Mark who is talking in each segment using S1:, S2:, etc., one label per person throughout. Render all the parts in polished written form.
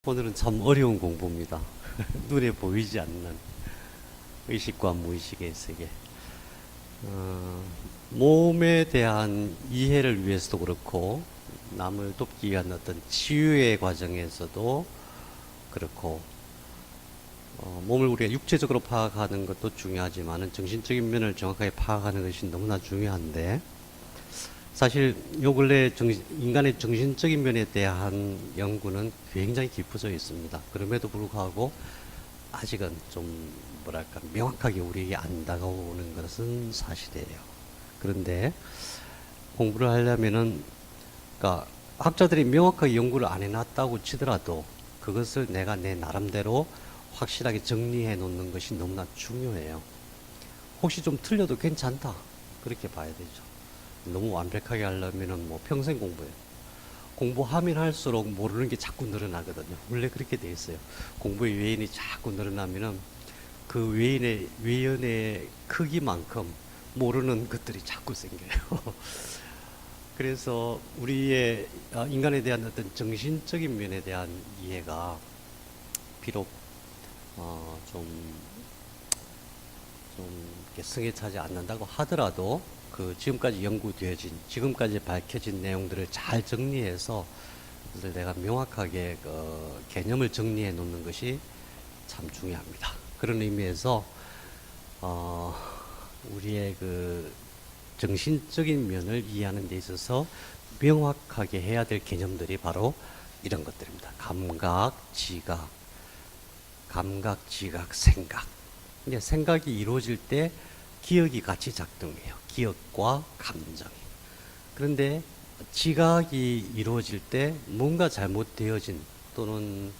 S1: 오늘은 참 어려운 공부입니다. 눈에 보이지 않는 의식과 무의식의 세계. 몸에 대한 이해를 위해서도 그렇고, 남을 돕기 위한 어떤 치유의 과정에서도 그렇고, 몸을 우리가 육체적으로 파악하는 것도 중요하지만 정신적인 면을 정확하게 파악하는 것이 너무나 중요한데, 사실 요 근래 인간의 정신적인 면에 대한 연구는 굉장히 깊어져 있습니다. 그럼에도 불구하고 아직은 좀 뭐랄까 명확하게 우리에게 안 다가오는 것은 사실이에요. 그런데 공부를 하려면은, 그러니까 학자들이 명확하게 연구를 안 해놨다고 치더라도 그것을 내가 내 나름대로 확실하게 정리해 놓는 것이 너무나 중요해요. 혹시 좀 틀려도 괜찮다, 그렇게 봐야 되죠. 너무 완벽하게 하려면은 뭐 평생 공부해요. 공부하면 할수록 모르는 게 자꾸 늘어나거든요. 원래 그렇게 돼 있어요. 공부의 외인이 자꾸 늘어나면은 그 외연의 크기만큼 모르는 것들이 자꾸 생겨요. 그래서 우리의 인간에 대한 어떤 정신적인 면에 대한 이해가 비록 좀 이렇게 성에 차지 않는다고 하더라도 그 지금까지 연구되어진, 지금까지 밝혀진 내용들을 잘 정리해서 내가 명확하게 그 개념을 정리해 놓는 것이 참 중요합니다. 그런 의미에서 우리의 그 정신적인 면을 이해하는 데 있어서 명확하게 해야 될 개념들이 바로 이런 것들입니다. 감각, 지각, 생각. 이제 생각이 이루어질 때 기억이 같이 작동해요. 기억과 감정이. 그런데 지각이 이루어질 때 뭔가 잘못되어진, 또는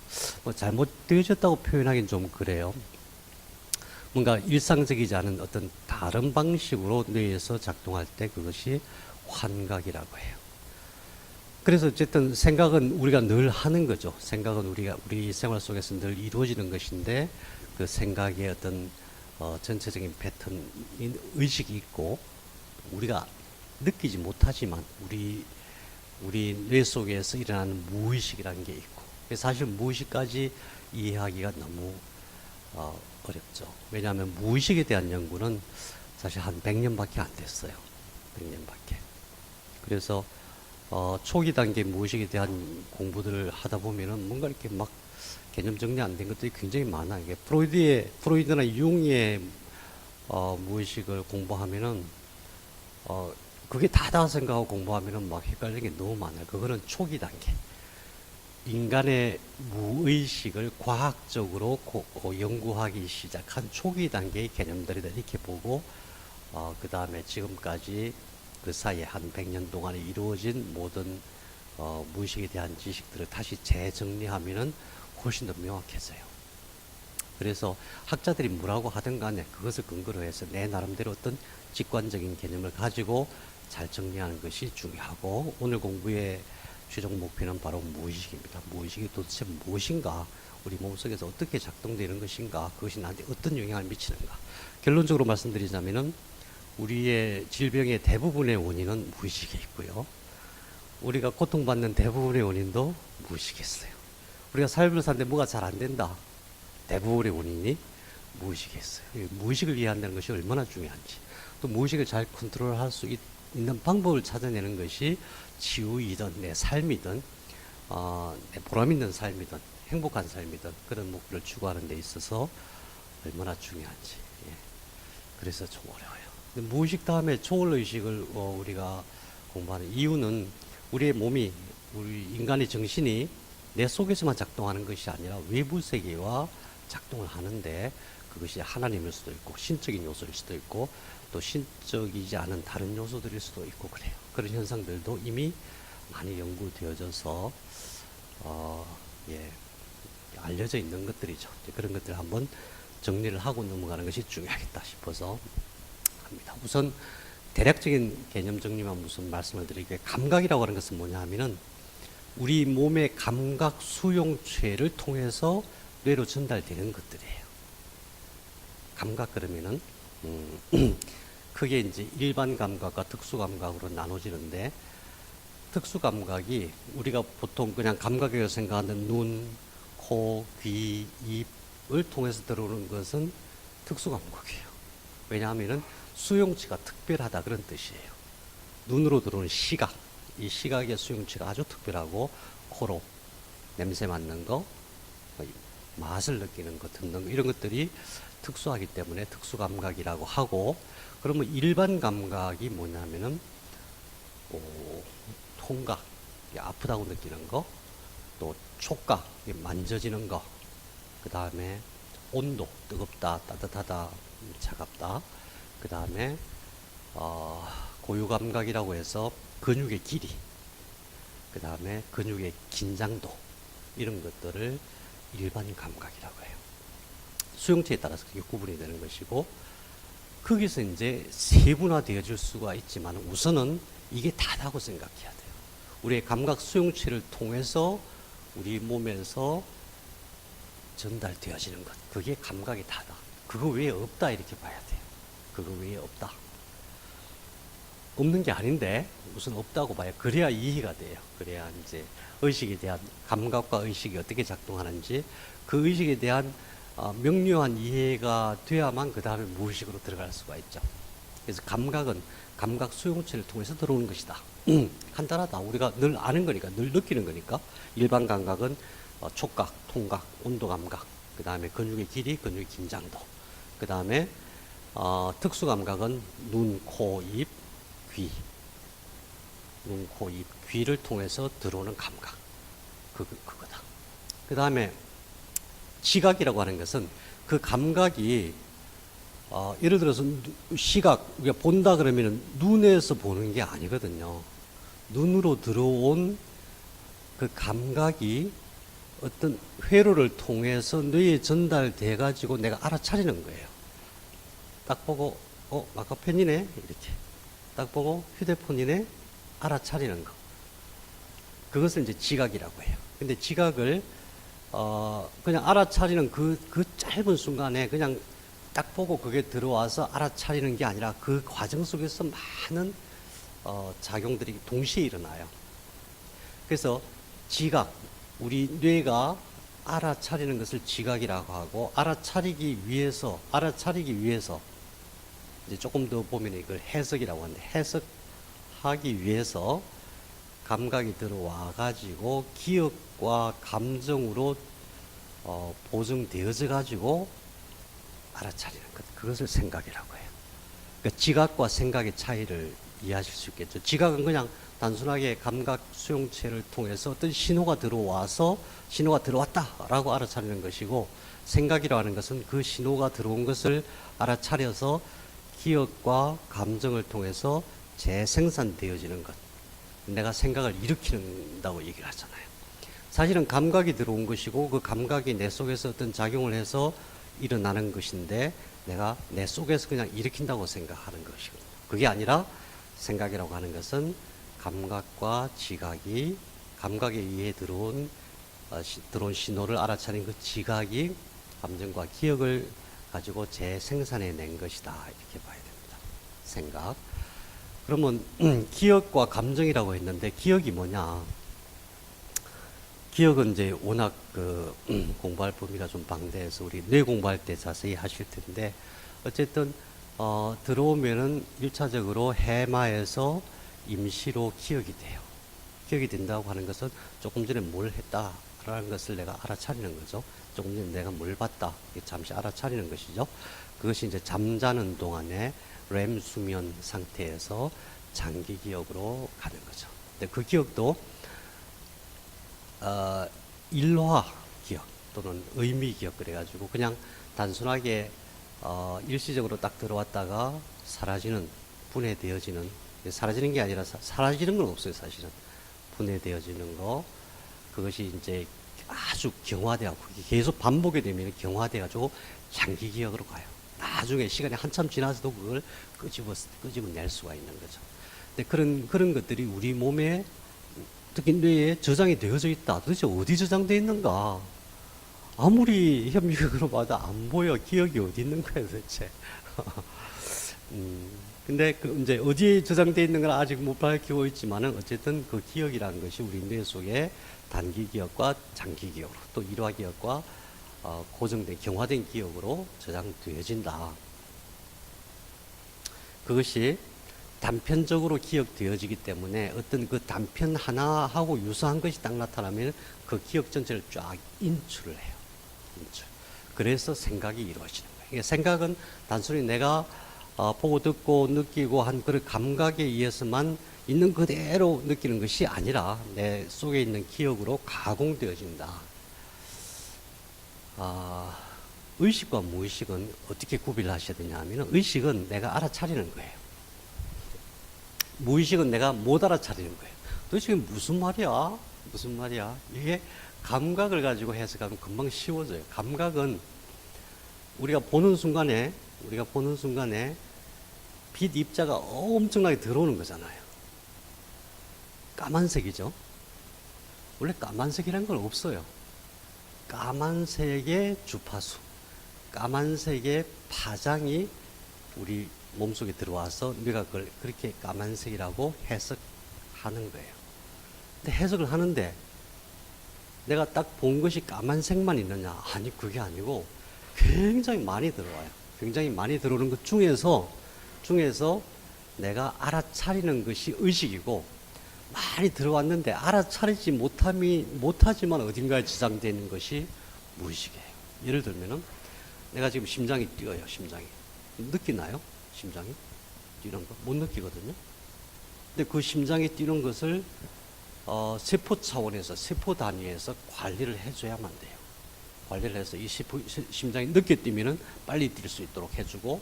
S1: 뭐 잘못되어졌다고 표현하기는 좀 그래요. 뭔가 일상적이지 않은 어떤 다른 방식으로 뇌에서 작동할 때 그것이 환각이라고 해요. 그래서 어쨌든 생각은 우리가 늘 하는 거죠. 생각은 우리 생활 속에서 늘 이루어지는 것인데, 그 생각의 어떤 전체적인 패턴, 의식이 있고, 우리가 느끼지 못하지만 우리 뇌 속에서 일어나는 무의식이라는 게 있고, 사실 무의식까지 이해하기가 너무 어렵죠. 왜냐하면 무의식에 대한 연구는 사실 한 100년밖에 안 됐어요. 100년밖에. 그래서 초기 단계 무의식에 대한 공부들을 하다 보면은 뭔가 이렇게 막 개념 정리 안 된 것들이 굉장히 많아요. 이게 프로이드나 융의 무의식을 공부하면은 그게 다다 생각하고 공부하면은 막 헷갈리는 게 너무 많아요. 그거는 초기 단계. 인간의 무의식을 과학적으로 연구하기 시작한 초기 단계의 개념들이다, 이렇게 보고, 그 다음에 지금까지 그 사이에 한 100년 동안에 이루어진 모든 무의식에 대한 지식들을 다시 재정리하면은 훨씬 더 명확해져요. 그래서 학자들이 뭐라고 하든 간에 그것을 근거로 해서 내 나름대로 어떤 직관적인 개념을 가지고 잘 정리하는 것이 중요하고, 오늘 공부의 최종 목표는 바로 무의식입니다. 무의식이 도대체 무엇인가, 우리 몸속에서 어떻게 작동되는 것인가, 그것이 나한테 어떤 영향을 미치는가. 결론적으로 말씀드리자면은 우리의 질병의 대부분의 원인은 무의식에 있고요. 우리가 고통받는 대부분의 원인도 무의식에 있어요. 우리가 삶을 사는데 뭐가 잘 안 된다, 대부분의 원인이 무의식에 있어요. 무의식을 이해한다는 것이 얼마나 중요한지, 또 무의식을 잘 컨트롤할 수 있는 방법을 찾아내는 것이 치유이든 내 삶이든 내 보람 있는 삶이든 행복한 삶이든 그런 목표를 추구하는 데 있어서 얼마나 중요한지. 예. 그래서 좀 어려워요. 근데 무의식 다음에 초월의식을 우리가 공부하는 이유는, 우리의 몸이, 우리 인간의 정신이 내 속에서만 작동하는 것이 아니라 외부 세계와 작동을 하는데, 그것이 하나님일 수도 있고 신적인 요소일 수도 있고 또 신적이지 않은 다른 요소들일 수도 있고 그래요. 그런 현상들도 이미 많이 연구되어져서 알려져 있는 것들이죠. 그런 것들을 한번 정리를 하고 넘어가는 것이 중요하겠다 싶어서 합니다. 우선 대략적인 개념 정리만 무슨 말씀을 드리게, 감각이라고 하는 것은 뭐냐 하면은 우리 몸의 감각 수용체를 통해서 뇌로 전달되는 것들이에요. 감각 그러면은 크게 이제 일반 감각과 특수 감각으로 나눠지는데, 특수 감각이 우리가 보통 그냥 감각이라고 생각하는 눈, 코, 귀, 입을 통해서 들어오는 것은 특수감각이에요. 왜냐하면 수용치가 특별하다 그런 뜻이에요. 눈으로 들어오는 시각, 이 시각의 수용치가 아주 특별하고 코로 냄새 맡는 거, 맛을 느끼는 거, 듣는 거 이런 것들이 특수하기 때문에 특수감각이라고 하고, 그러면 일반 감각이 뭐냐면은 통각, 아프다고 느끼는 거, 또 촉각, 만져지는 거, 그 다음에 온도, 뜨겁다, 따뜻하다, 차갑다, 그 다음에 고유감각이라고 해서 근육의 길이, 그 다음에 근육의 긴장도, 이런 것들을 일반 감각이라고 해요. 수용체에 따라서 그게 구분이 되는 것이고, 거기서 이제 세분화되어질 수가 있지만 우선은 이게 다다고 생각해야 돼요. 우리의 감각 수용체를 통해서 우리 몸에서 전달되어지는 것, 그게 감각이 다다. 그거 외에 없다 이렇게 봐야 돼요. 그거 외에 없다. 없는 게 아닌데 우선 없다고 봐야, 그래야 이해가 돼요. 그래야 이제 의식에 대한, 감각과 의식이 어떻게 작동하는지 그 의식에 대한 명료한 이해가 돼야만 그 다음에 무의식으로 들어갈 수가 있죠. 그래서 감각은 감각 수용체를 통해서 들어오는 것이다. 간단하다. 우리가 늘 아는 거니까, 늘 느끼는 거니까. 일반 감각은 촉각, 통각, 온도 감각, 그 다음에 근육의 길이, 근육의 긴장도, 그 다음에 특수 감각은 눈, 코, 입, 귀, 눈, 코, 입, 귀를 통해서 들어오는 감각, 그거다. 그 다음에 시각이라고 하는 것은 그 감각이 예를 들어서 시각, 우리가 본다 그러면 눈에서 보는 게 아니거든요. 눈으로 들어온 그 감각이 어떤 회로를 통해서 뇌에 전달돼 가지고 내가 알아차리는 거예요. 딱 보고 아까 펜이네 이렇게 딱 보고 휴대폰이네 알아차리는 거, 그것을 이제 지각이라고 해요. 근데 지각을 그냥 알아차리는 그 짧은 순간에 그냥 딱 보고 그게 들어와서 알아차리는 게 아니라 그 과정 속에서 많은 작용들이 동시에 일어나요. 그래서 지각, 우리 뇌가 알아차리는 것을 지각이라고 하고, 알아차리기 위해서 이제 조금 더 보면 이걸 해석이라고 하는데, 해석하기 위해서 감각이 들어와 가지고 기억과 감정으로 보정되어져 가지고 알아차리는 것, 그것을 생각이라고 해요. 그러니까 지각과 생각의 차이를 이해하실 수 있겠죠. 지각은 그냥 단순하게 감각 수용체를 통해서 어떤 신호가 들어와서 신호가 들어왔다라고 알아차리는 것이고, 생각이라고 하는 것은 그 신호가 들어온 것을 알아차려서 기억과 감정을 통해서 재생산되어지는 것, 내가 생각을 일으키는다고 얘기를 하잖아요. 사실은 감각이 들어온 것이고 그 감각이 내 속에서 어떤 작용을 해서 일어나는 것인데 내가 내 속에서 그냥 일으킨다고 생각하는 것이거든요. 그게 아니라 생각이라고 하는 것은 감각과 지각이, 감각에 의해 들어온 신호를 알아차린 그 지각이 감정과 기억을 가지고 재생산해낸 것이다, 이렇게 봐야 됩니다. 생각. 그러면 기억과 감정이라고 했는데 기억이 뭐냐? 기억은 이제 워낙 공부할 범위가 좀 방대해서 우리 뇌 공부할 때 자세히 하실 텐데, 어쨌든 들어오면은 1차적으로 해마에서 임시로 기억이 돼요. 기억이 된다고 하는 것은 조금 전에 뭘 했다라는 것을 내가 알아차리는 거죠. 조금 전에 내가 뭘 봤다, 잠시 알아차리는 것이죠. 그것이 이제 잠자는 동안에 렘 수면 상태에서 장기 기억으로 가는 거죠. 근데 그 기억도 일화 기억 또는 의미 기억 그래가지고 그냥 단순하게 일시적으로 딱 들어왔다가 사라지는, 분해되어지는, 사라지는 게 아니라 사라지는 건 없어요. 사실은 분해되어지는 거, 그것이 이제 아주 경화되고 계속 반복이 되면 경화돼가지고 장기 기억으로 가요. 나중에 시간이 한참 지나서도 그걸 끄집어낼 수가 있는 거죠. 근데 그런 것들이 우리 몸에, 특히 뇌에 저장이 되어져 있다. 도대체 어디 저장되어 있는가? 아무리 현미경으로 봐도 안 보여. 기억이 어디 있는 거야 도대체. 근데 이제 어디에 저장되어 있는 건 아직 못 밝히고 있지만은 어쨌든 그 기억이라는 것이 우리 뇌 속에 단기 기억과 장기 기억으로 또 일화 기억과 고정된 경화된 기억으로 저장되어진다. 그것이 단편적으로 기억되어지기 때문에 어떤 그 단편 하나하고 유사한 것이 딱 나타나면 그 기억 전체를 쫙 인출을 해요. 인출. 그래서 생각이 이루어지는 거예요. 그러니까 생각은 단순히 내가 보고 듣고 느끼고 한 그런 감각에 의해서만 있는 그대로 느끼는 것이 아니라 내 속에 있는 기억으로 가공되어진다. 의식과 무의식은 어떻게 구별을 하셔야 되냐 하면 의식은 내가 알아차리는 거예요. 무의식은 내가 못 알아차리는 거예요. 도대체 무슨 말이야? 무슨 말이야? 이게 감각을 가지고 해석하면 금방 쉬워져요. 감각은 우리가 보는 순간에 빛 입자가 엄청나게 들어오는 거잖아요. 까만색이죠. 원래 까만색이라는 건 없어요. 까만색의 주파수, 까만색의 파장이 우리 몸속에 들어와서 우리가 그걸 그렇게 까만색이라고 해석하는 거예요. 근데 해석을 하는데 내가 딱 본 것이 까만색만 있느냐? 아니, 그게 아니고 굉장히 많이 들어와요. 굉장히 많이 들어오는 것 중에서 내가 알아차리는 것이 의식이고, 많이 들어왔는데 알아차리지 못하지만 어딘가에 지장되어 있는 것이 무의식이에요. 예를 들면은 내가 지금 심장이 뛰어요. 심장이 느끼나요? 심장이 뛰는 거 못 느끼거든요. 근데 그 심장이 뛰는 것을 세포 차원에서, 세포 단위에서 관리를 해줘야만 돼요. 관리를 해서 이 심장이 늦게 뛰면은 빨리 뛸 수 있도록 해주고,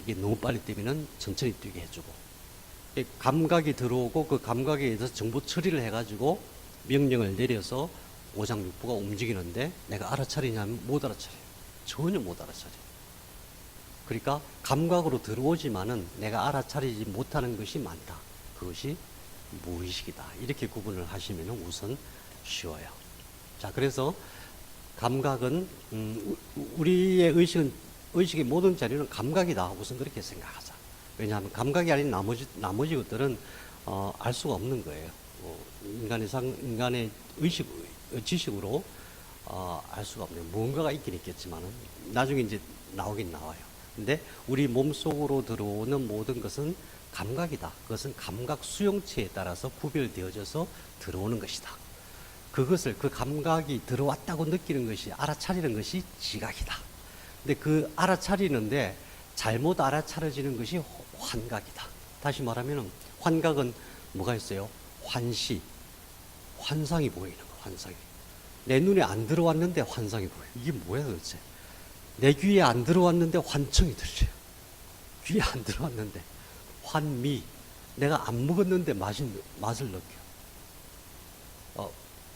S1: 이게 너무 빨리 뛰면은 천천히 뛰게 해주고, 감각이 들어오고 그 감각에 의해서 정보 처리를 해가지고 명령을 내려서 오장육부가 움직이는데 내가 알아차리냐면 못 알아차려요. 전혀 못 알아차려요. 그러니까 감각으로 들어오지만은 내가 알아차리지 못하는 것이 많다. 그것이 무의식이다. 이렇게 구분을 하시면 우선 쉬워요. 자, 그래서 감각은 우리의 의식의 모든 자료는 감각이다. 우선 그렇게 생각하자. 왜냐하면 감각이 아닌 나머지 것들은 알 수가 없는 거예요. 인간의 지식으로 알 수가 없네요. 무언가가 있긴 있겠지만은 나중에 이제 나오긴 나와요. 근데 우리 몸속으로 들어오는 모든 것은 감각이다. 그것은 감각 수용체에 따라서 구별되어져서 들어오는 것이다. 그 감각이 들어왔다고 느끼는 것이, 알아차리는 것이 지각이다. 근데 그 알아차리는데 잘못 알아차려지는 것이 환각이다. 다시 말하면 환각은 뭐가 있어요? 환상이 보이는 거, 환상이. 내 눈에 안 들어왔는데 환상이 보여. 이게 뭐야 도대체? 내 귀에 안 들어왔는데 환청이 들려요. 귀에 안 들어왔는데. 환미. 내가 안 먹었는데 맛을 느껴.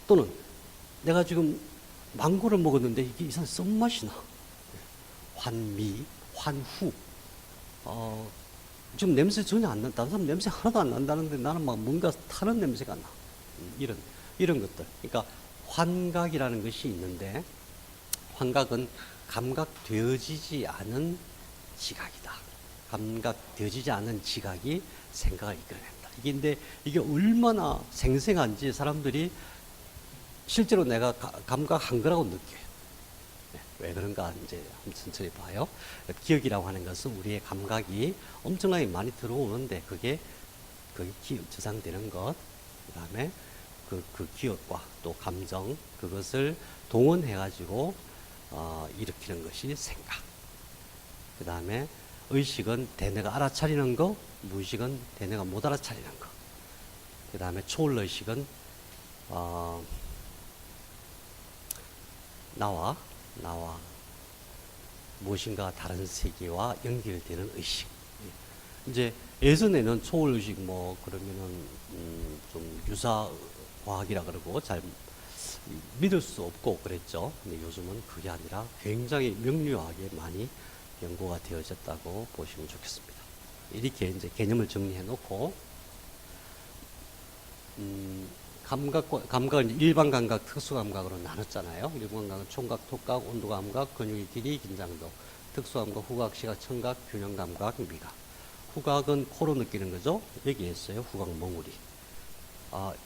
S1: 또는 내가 지금 망고를 먹었는데 이게 이상 썩맛이 나. 환미, 환후. 지금 냄새 전혀 안 난다. 다른 사람 냄새 하나도 안 난다는데 나는 막 뭔가 타는 냄새가 나. 이런 것들. 그러니까 환각이라는 것이 있는데, 환각은 감각되어지지 않은 지각이다. 감각되어지지 않은 지각이 생각을 이끌어낸다. 이게 얼마나 생생한지 사람들이 실제로 내가 감각한 거라고 느껴요. 왜 그런가 이제 한번 천천히 봐요. 기억이라고 하는 것은 우리의 감각이 엄청나게 많이 들어오는데 그게 기억 저장되는 것, 그다음에 그 기억과 또 감정, 그것을 동원해 가지고 일으키는 것이 생각. 그다음에 의식은 대뇌가 알아차리는 거, 무의식은 대뇌가 못 알아차리는 거. 그다음에 초월의식은 나와 무엇인가 다른 세계와 연결되는 의식. 이제 예전에는 초월의식 그러면은 좀 유사과학이라 그러고 잘 믿을 수 없고 그랬죠. 근데 요즘은 그게 아니라 굉장히 명료하게 많이 연구가 되어졌다고 보시면 좋겠습니다. 이렇게 이제 개념을 정리해 놓고, 감각은 일반 감각, 특수 감각으로 나눴잖아요. 일반 감각은 총각, 촉각, 온도 감각, 근육의 길이, 긴장도. 특수 감각, 후각, 시각, 청각, 균형 감각, 미각. 후각은 코로 느끼는 거죠. 여기 있어요. 후각 몽우리.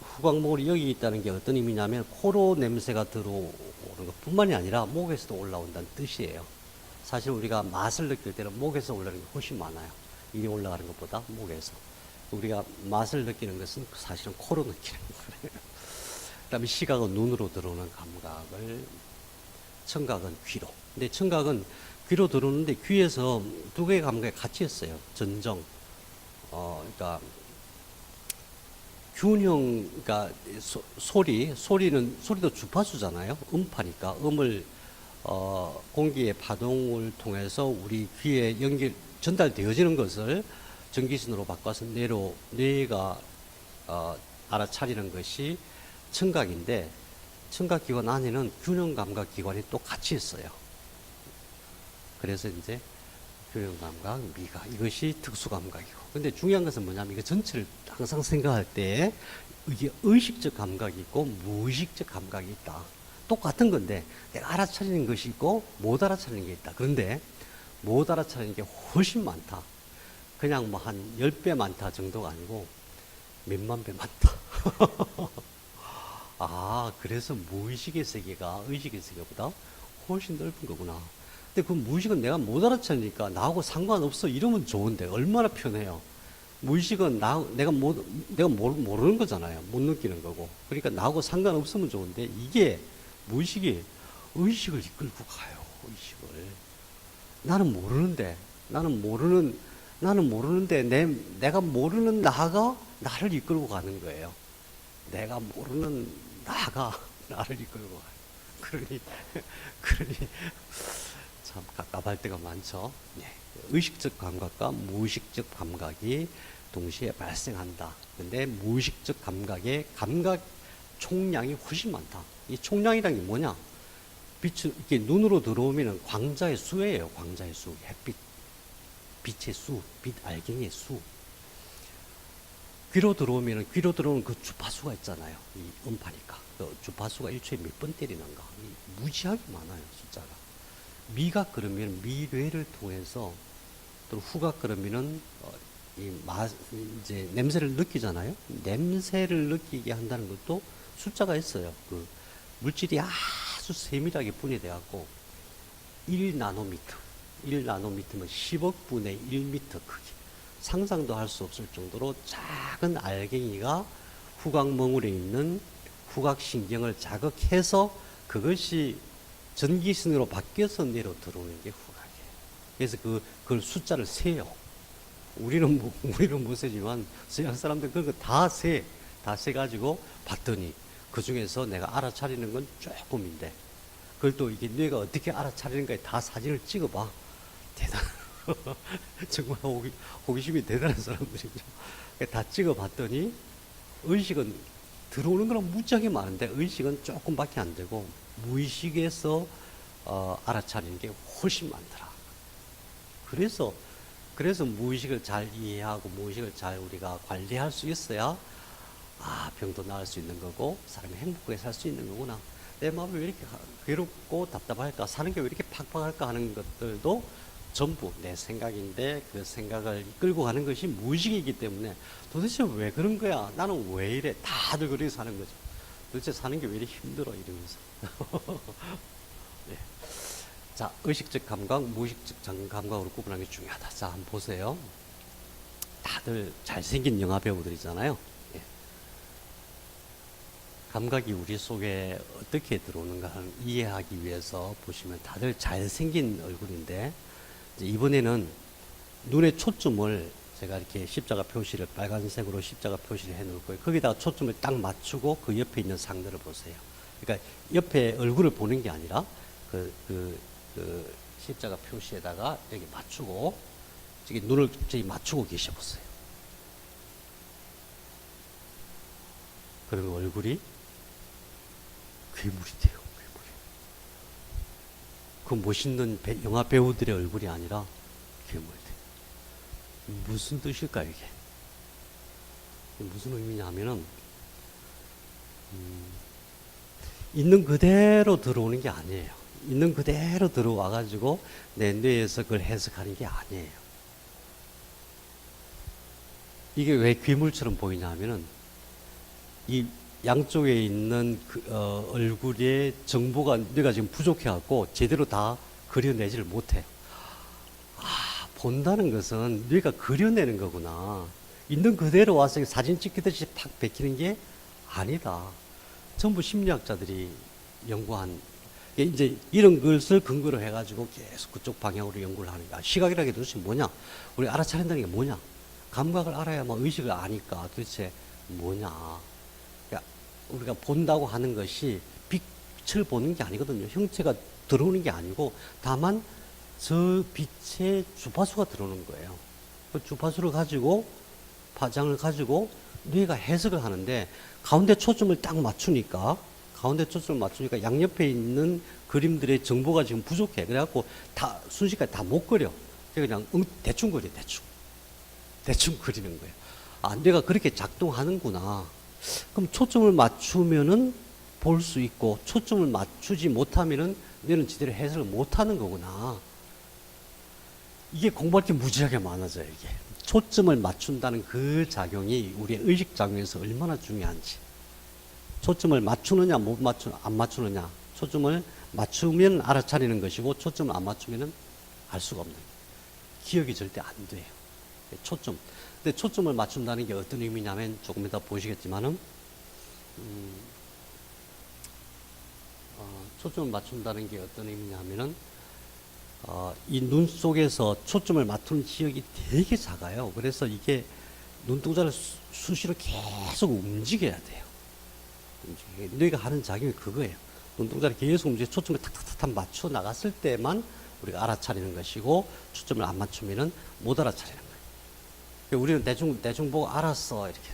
S1: 후각목울이 여기 있다는 게 어떤 의미냐면 코로 냄새가 들어오는 것뿐만이 아니라 목에서도 올라온다는 뜻이에요. 사실 우리가 맛을 느낄 때는 목에서 올라오는 게 훨씬 많아요. 이리 올라가는 것보다 목에서. 우리가 맛을 느끼는 것은 사실은 코로 느끼는 거예요. 그 다음에 시각은 눈으로 들어오는 감각을, 청각은 귀로. 근데 청각은 귀로 들어오는데 귀에서 두 개의 감각이 같이 있어요. 전정. 그러니까 균형, 그러니까 소리도 주파수잖아요. 음파니까 음을 공기의 파동을 통해서 우리 귀에 전달되어지는 것을 전기신호로 바꿔서 뇌가 알아차리는 것이 청각인데, 청각기관 안에는 균형 감각 기관이 또 같이 있어요. 그래서 이제 균형 감각, 미각, 이것이 특수 감각이고. 근데 중요한 것은 뭐냐면 이거 전체를 항상 생각할 때 이게 의식적 감각이 있고 무의식적 감각이 있다. 똑같은 건데 내가 알아차리는 것이 있고 못 알아차리는 게 있다. 그런데 못 알아차리는 게 훨씬 많다. 그냥 뭐 한 10배 많다 정도가 아니고 몇만 배 많다. 그래서 무의식의 세계가 의식의 세계보다 훨씬 넓은 거구나. 근데 그 무의식은 내가 못 알아차리니까 나하고 상관없어 이러면 좋은데 얼마나 편해요. 무의식은 내가 모르는 거잖아요. 못 느끼는 거고. 그러니까 나하고 상관없으면 좋은데 이게 무의식이 의식을 이끌고 가요. 의식을. 나는 모르는데 내가 모르는 나가 나를 이끌고 가는 거예요. 내가 모르는 나가 나를 이끌고 가요. 그러니 참 갑갑할 때가 많죠. 네. 의식적 감각과 무의식적 감각이 동시에 발생한다. 근데 무의식적 감각의 감각 총량이 훨씬 많다. 이 총량이란 게 뭐냐? 빛이 이렇게 눈으로 들어오면 광자의 수예요. 광자의 수, 햇빛, 빛의 수, 빛 알갱이의 수. 귀로 들어오면 귀로 들어오는 그 주파수가 있잖아요. 이 음파니까 그 주파수가 일초에 몇 번 때리는가? 무지하게 많아요. 숫자가. 미각 그러면 미뇌를 통해서, 또 후각 그러면은 이제 냄새를 느끼잖아요. 냄새를 느끼게 한다는 것도 숫자가 있어요. 그 물질이 아주 세밀하게 분해돼 갖고 1나노미터, 1나노미터면 10억 분의 1미터 크기. 상상도 할 수 없을 정도로 작은 알갱이가 후각멍울에 있는 후각신경을 자극해서 그것이 전기신호로 바뀌어서 내려 들어오는 게 후각이에요. 그래서 그걸 숫자를 세요. 우리는 못 세지만 서양 사람들은 그런 거 다 세가지고 봤더니 그 중에서 내가 알아차리는 건 조금인데, 그걸 또 이게 뇌가 어떻게 알아차리는가에 다 사진을 찍어봐. 정말 호기심이 대단한 사람들이죠. 다 찍어봤더니 의식은 들어오는 거는 무지하게 많은데 의식은 조금밖에 안 되고 무의식에서 알아차리는 게 훨씬 많더라. 그래서 무의식을 잘 이해하고 무의식을 잘 우리가 관리할 수 있어야 병도 나을 수 있는 거고 사람이 행복하게 살 수 있는 거구나. 내 마음이 왜 이렇게 괴롭고 답답할까, 사는 게 왜 이렇게 팍팍할까 하는 것들도 전부 내 생각인데 그 생각을 이끌고 가는 것이 무의식이기 때문에 도대체 왜 그런 거야? 나는 왜 이래? 다들 그렇게 사는 거죠. 도대체 사는 게 왜 이렇게 힘들어? 이러면서. 네. 자, 의식적 감각, 무의식적 감각으로 구분하는 게 중요하다. 자, 한번 보세요. 다들 잘생긴 영화 배우들이잖아요. 예. 감각이 우리 속에 어떻게 들어오는가를 이해하기 위해서 보시면 다들 잘생긴 얼굴인데, 이번에는 눈의 초점을 제가 이렇게 십자가 표시를 빨간색으로 십자가 표시를 해 놓을 거예요. 거기다가 초점을 딱 맞추고 그 옆에 있는 상들을 보세요. 그러니까 옆에 얼굴을 보는 게 아니라 그 십자가 표시에다가 여기 맞추고 저기 눈을 저기 맞추고 계셔 보세요. 그러면 얼굴이 괴물이 돼요. 그 멋있는 영화 배우들의 얼굴이 아니라 괴물이 돼요. 무슨 뜻일까요, 이게? 무슨 의미냐 하면은, 있는 그대로 들어오는 게 아니에요. 있는 그대로 들어와가지고 내 뇌에서 그걸 해석하는 게 아니에요. 이게 왜 괴물처럼 보이냐 하면은, 이 양쪽에 있는 얼굴의 정보가 뇌가 지금 부족해갖고 제대로 다 그려내지를 못해요. 아, 본다는 것은 뇌가 그려내는 거구나. 있는 그대로 와서 사진 찍히듯이 팍 베끼는 게 아니다. 전부 심리학자들이 연구한 이제 이런 것을 근거로 해가지고 계속 그쪽 방향으로 연구를 하는 거야. 시각이라는 게 도대체 뭐냐? 우리 알아차린다는 게 뭐냐? 감각을 알아야만 의식을 아니까 도대체 뭐냐? 그러니까 우리가 본다고 하는 것이 빛을 보는 게 아니거든요. 형체가 들어오는 게 아니고 다만 저 빛의 주파수가 들어오는 거예요. 그 주파수를 가지고 파장을 가지고 뇌가 해석을 하는데 가운데 초점을 딱 맞추니까 양옆에 있는 그림들의 정보가 지금 부족해. 그래갖고 다 순식간에 다 못 그려. 그냥 대충 그려, 대충 그리는 거예요. 아, 뇌가 그렇게 작동하는구나. 그럼 초점을 맞추면은 볼 수 있고 초점을 맞추지 못하면은 뇌는 제대로 해석을 못하는 거구나. 이게 공부할 게 무지하게 많아져요. 이게 초점을 맞춘다는 그 작용이 우리의 의식 작용에서 얼마나 중요한지. 초점을 맞추느냐 안 맞추느냐. 초점을 맞추면 알아차리는 것이고 초점을 안 맞추면 알 수가 없는 거예요. 기억이 절대 안 돼요. 초점. 근데 초점을 맞춘다는 게 어떤 의미냐면 조금 이따 보시겠지만은 초점을 맞춘다는 게 어떤 의미냐면은 이 눈 속에서 초점을 맞추는 지역이 되게 작아요. 그래서 이게 눈동자를 수시로 계속 움직여야 돼요. 뇌가 하는 작용이 그거예요. 눈동자를 계속 움직여 초점을 탁탁탁 맞춰 나갔을 때만 우리가 알아차리는 것이고 초점을 안 맞추면은 못 알아차리는 거예요. 우리는 대충 보고 알았어 이렇게.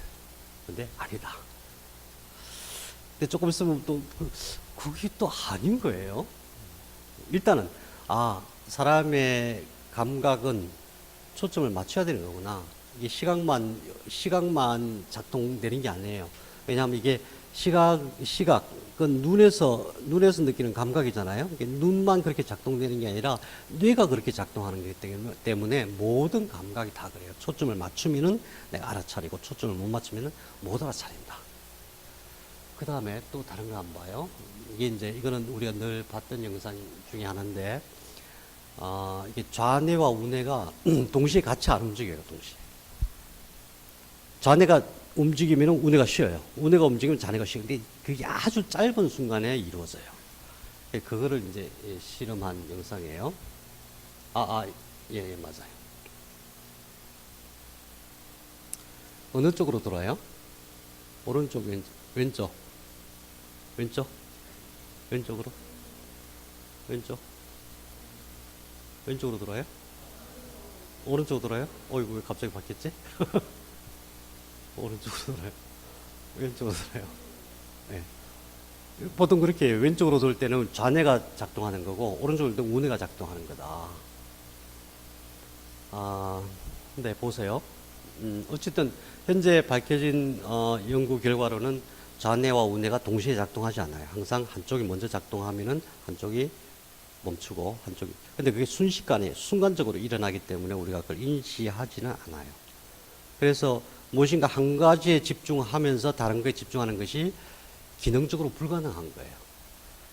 S1: 근데 아니다. 근데 조금 있으면 또 그게 또 아닌 거예요. 일단은 사람의 감각은 초점을 맞춰야 되는 거구나. 이게 시각만 작동되는 게 아니에요. 왜냐하면 이게 시각은 눈에서 느끼는 감각이잖아요. 눈만 그렇게 작동되는 게 아니라 뇌가 그렇게 작동하는 거기 때문에 모든 감각이 다 그래요. 초점을 맞추면은 내가 알아차리고 초점을 못 맞추면은 못 알아차린다. 그 다음에 또 다른 거 안 봐요. 이거는 우리가 늘 봤던 영상 중에 하나인데, 이게 좌뇌와 우뇌가 동시에 같이 안 움직여요, 동시에. 좌뇌가 움직이면 우뇌가 쉬어요. 우뇌가 움직이면 좌뇌가 쉬어요. 근데 그게 아주 짧은 순간에 이루어져요. 그거를 이제 실험한 영상이에요. 예, 맞아요. 어느 쪽으로 돌아요? 오른쪽, 왼쪽? 왼쪽으로? 왼쪽으로 돌아요? 오른쪽으로 돌아요? 이거 왜 갑자기 바뀌었지? 오른쪽으로 돌아요? 왼쪽으로 돌아요? 네. 보통 그렇게 해요. 왼쪽으로 돌 때는 좌뇌가 작동하는 거고, 오른쪽으로 돌 때는 우뇌가 작동하는 거다. 네, 보세요. 어쨌든, 현재 밝혀진, 연구 결과로는 좌뇌와 우뇌가 동시에 작동하지 않아요. 항상 한쪽이 먼저 작동하면은 한쪽이 멈추고 근데 그게 순식간에 순간적으로 일어나기 때문에 우리가 그걸 인지하지는 않아요. 그래서 무엇인가 한 가지에 집중하면서 다른 거에 집중하는 것이 기능적으로 불가능한 거예요.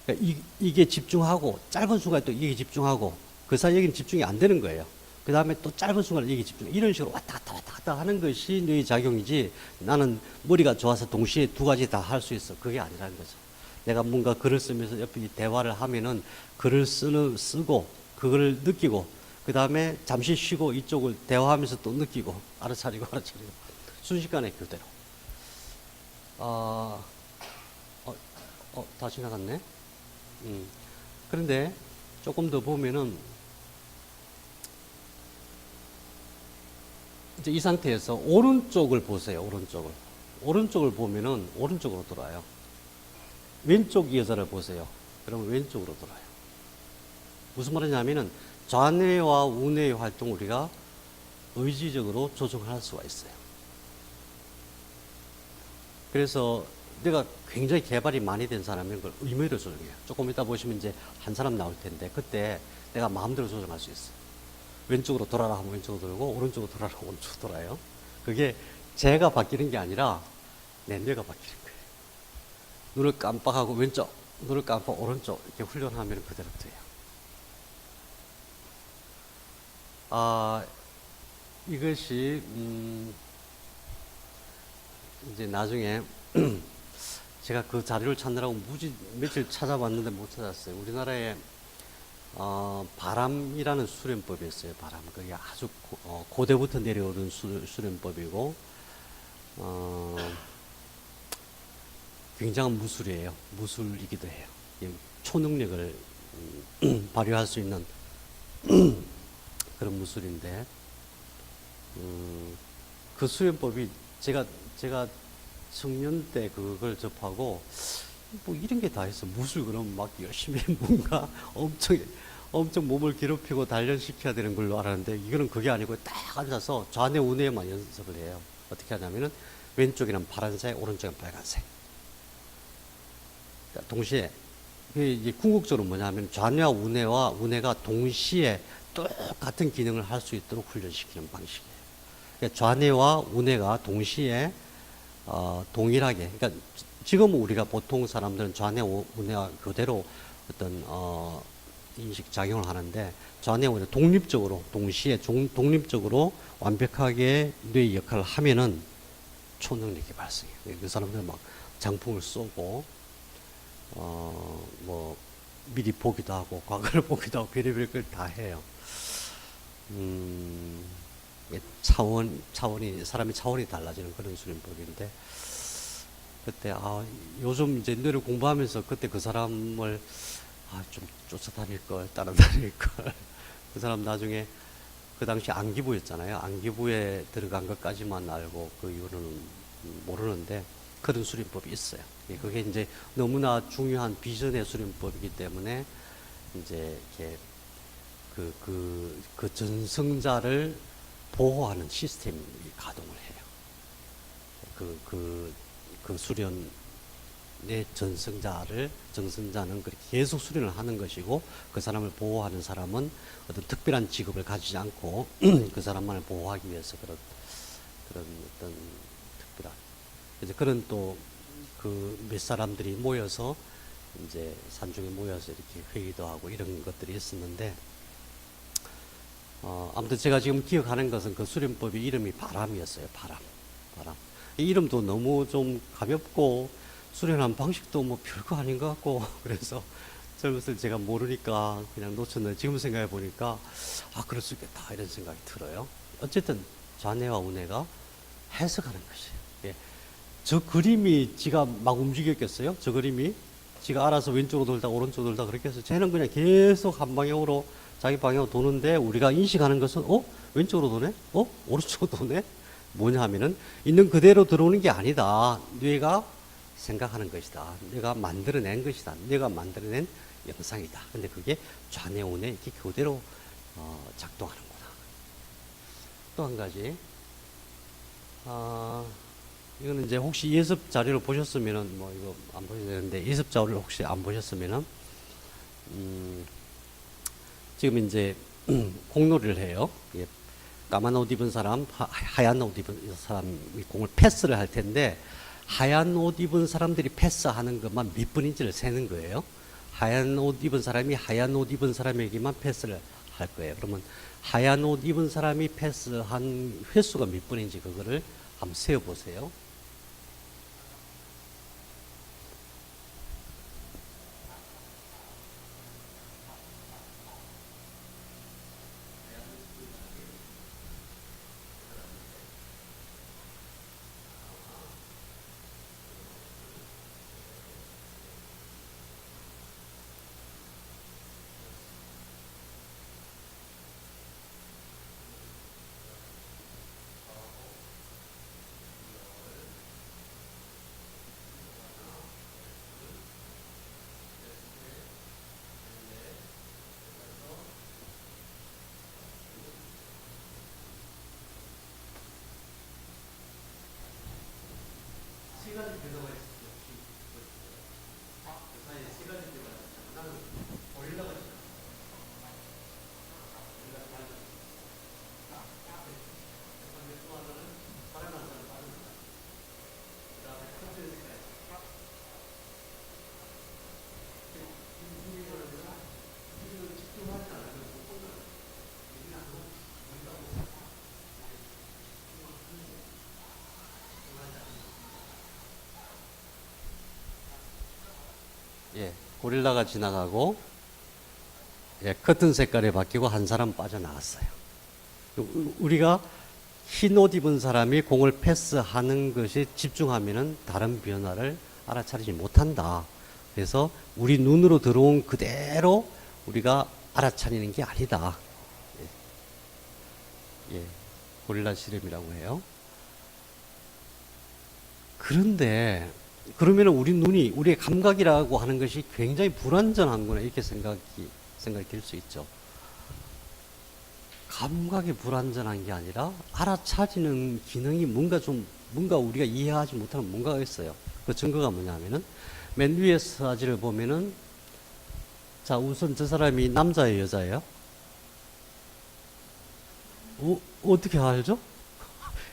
S1: 그러니까 이게 집중하고 짧은 순간에 또 이게 집중하고 그 사이에 여기는 집중이 안 되는 거예요. 그 다음에 또 짧은 순간에 이게 집중, 이런 식으로 왔다 갔다 하는 것이 뇌의 작용이지, 나는 머리가 좋아서 동시에 두 가지 다 할 수 있어. 그게 아니라는 거죠. 내가 뭔가 글을 쓰면서 옆에 대화를 하면은 글을 쓰고 그걸 느끼고 그 다음에 잠시 쉬고 이쪽을 대화하면서 또 느끼고 알아차리고 순식간에 그대로. 다 지나갔네. 그런데 조금 더 보면은 이제 이 상태에서 오른쪽을 보세요. 오른쪽을 보면은 오른쪽으로 돌아요. 왼쪽 여자를 보세요. 그러면 왼쪽으로 돌아요. 무슨 말이냐면은 좌뇌와 우뇌의 활동을 우리가 의지적으로 조정할 수가 있어요. 그래서 내가 굉장히 개발이 많이 된 사람은 그걸 의무로 조정해요. 조금 이따 보시면 이제 한 사람 나올 텐데 그때 내가 마음대로 조정할 수 있어요. 왼쪽으로 돌아라 하면 왼쪽으로 돌고 오른쪽으로 돌아라 하면 오른쪽으로 돌아요. 그게 제가 바뀌는 게 아니라 내 뇌가 바뀌는 거예요. 눈을 깜빡하고 왼쪽, 눈을 깜빡 오른쪽 이렇게 훈련하면 그대로 돼요. 이것이 이제 나중에 제가 그 자료를 찾느라고 며칠 찾아봤는데 못 찾았어요. 우리나라에 바람이라는 수련법이 있어요. 바람. 그게 아주 고대부터 내려오는 수련법이고, 굉장한 무술이에요. 무술이기도 해요. 초능력을 발휘할 수 있는 그런 무술인데, 그 수련법이 제가 청년 때 그걸 접하고 뭐 이런 게 다 있어. 무술 그럼 막 열심히 뭔가 엄청 몸을 괴롭히고 단련시켜야 되는 걸로 알았는데 이거는 그게 아니고 딱 앉아서 좌뇌 우뇌만 연습을 해요. 어떻게 하냐면은 왼쪽에는 파란색, 오른쪽에는 빨간색. 동시에 이게 궁극적으로 뭐냐면 좌뇌와 우뇌가 동시에 똑같은 기능을 할 수 있도록 훈련시키는 방식이에요. 그러니까 좌뇌와 우뇌가 동시에 동일하게, 그러니까 지금 우리가 보통 사람들은 좌뇌 우뇌와 그대로 어떤 인식 작용을 하는데 좌뇌 우뇌 독립적으로 동시에 독립적으로 완벽하게 뇌 역할을 하면은 초능력이 발생해요. 그 사람들은 막 장풍을 쏘고 뭐 미리 보기도 하고 과거를 보기도 하고 별의별 걸 다 해요. 사람의 차원이 달라지는 그런 수련법인데, 그때, 요즘 이제 뇌를 공부하면서 그때 그 사람을, 좀 쫓아다닐 걸, 따라다닐 걸. 그 사람 나중에, 그 당시 안기부였잖아요. 안기부에 들어간 것까지만 알고 그 이유는 모르는데, 그런 수련법이 있어요. 그게 이제 너무나 중요한 비전의 수련법이기 때문에, 이제, 이렇게, 그 전승자를 보호하는 시스템이 가동을 해요. 그 수련의 정승자는 그렇게 계속 수련을 하는 것이고, 그 사람을 보호하는 사람은 어떤 특별한 직업을 가지지 않고, 그 사람만을 보호하기 위해서 그런 어떤 특별한, 이제 그런 또 그 몇 사람들이 모여서 이제 산중에 모여서 이렇게 회의도 하고 이런 것들이 있었는데, 아무튼 제가 지금 기억하는 것은 그 수련법의 이름이 바람이었어요. 바람. 이 이름도 너무 좀 가볍고 수련한 방식도 뭐 별거 아닌 것 같고 그래서 젊었을 때 제가 모르니까 그냥 놓쳤는데 지금 생각해 보니까 그럴 수 있겠다 이런 생각이 들어요. 어쨌든 좌뇌와 우뇌가 해석하는 것이에요. 예. 저 그림이 지가 막 움직였겠어요? 저 그림이 지가 알아서 왼쪽으로 돌다 오른쪽으로 돌다 그렇게 해서 쟤는 그냥 계속 한 방향으로 자기 방향으로 도는데 우리가 인식하는 것은 왼쪽으로 도네? 오른쪽으로 도네? 뭐냐 하면은 있는 그대로 들어오는 게 아니다. 뇌가 생각하는 것이다. 뇌가 만들어낸 것이다. 뇌가 만들어낸 영상이다. 근데 그게 좌뇌 우뇌 이렇게 그대로 작동하는구나. 또 한 가지, 이거는 이제 혹시 예습 자료를 보셨으면은 뭐 이거 안 보셔도 되는데 예습 자료를 혹시 안 보셨으면은 지금 이제 공놀이를 해요. 예. 까만 옷 입은 사람, 하얀 옷 입은 사람이 공을 패스를 할 텐데 하얀 옷 입은 사람들이 패스하는 것만 몇 분인지를 세는 거예요. 하얀 옷 입은 사람이 하얀 옷 입은 사람에게만 패스를 할 거예요. 그러면 하얀 옷 입은 사람이 패스한 횟수가 몇 분인지 그거를 한번 세어보세요. 고릴라가 지나가고, 예, 커튼 색깔이 바뀌고 한 사람 빠져나갔어요. 우리가 흰 옷 입은 사람이 공을 패스하는 것이 집중하면은 다른 변화를 알아차리지 못한다. 그래서 우리 눈으로 들어온 그대로 우리가 알아차리는 게 아니다. 예, 고릴라 실험이라고 해요. 그런데 그러면 우리 눈이, 우리의 감각이라고 하는 것이 굉장히 불완전한구나, 이렇게 생각이 들 수 있죠. 감각이 불완전한 게 아니라 알아차리는 기능이 뭔가 우리가 이해하지 못하는 뭔가가 있어요. 그 증거가 뭐냐면은 맨 위에 사진을 보면은, 자, 우선 저 사람이 남자예요, 여자예요? 어떻게 알죠?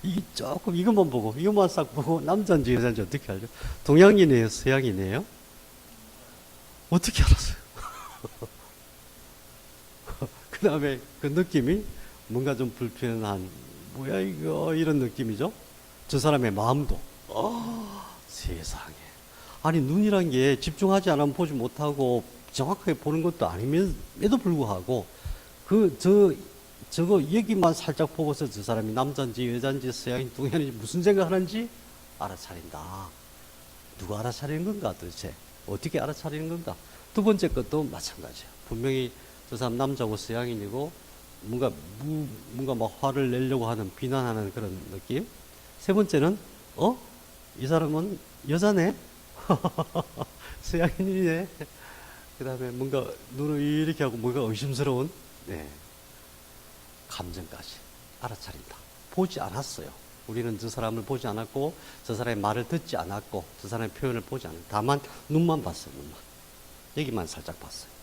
S1: 이것만 보고, 이것만 싹 보고, 남자인지 여자인지 어떻게 알죠? 동양이네요, 서양이네요? 어떻게 알았어요? 그 다음에 그 느낌이 뭔가 좀 불편한, 뭐야, 이거, 이런 느낌이죠? 저 사람의 마음도. 세상에. 아니, 눈이란 게 집중하지 않으면 보지 못하고 정확하게 보는 것도 아님에도 불구하고, 저거 여기만 살짝 보고서 저 사람이 남자인지 여자인지 서양인지 동양인지 무슨 생각하는지 알아차린다. 누가 알아차리는 건가 도대체? 어떻게 알아차리는 건가? 두 번째 것도 마찬가지예요. 분명히 저 사람 남자고 서양인이고 뭔가 막 화를 내려고 하는, 비난하는 그런 느낌. 세 번째는 이 사람은 여자네? 서양인이네? 그 다음에 뭔가 눈을 이렇게 하고 뭔가 의심스러운, 네, 감정까지 알아차린다. 보지 않았어요. 우리는 저 사람을 보지 않았고, 저 사람의 말을 듣지 않았고, 저 사람의 표현을 보지 않았어요. 다만 눈만 봤어요. 눈만. 여기만 살짝 봤어요.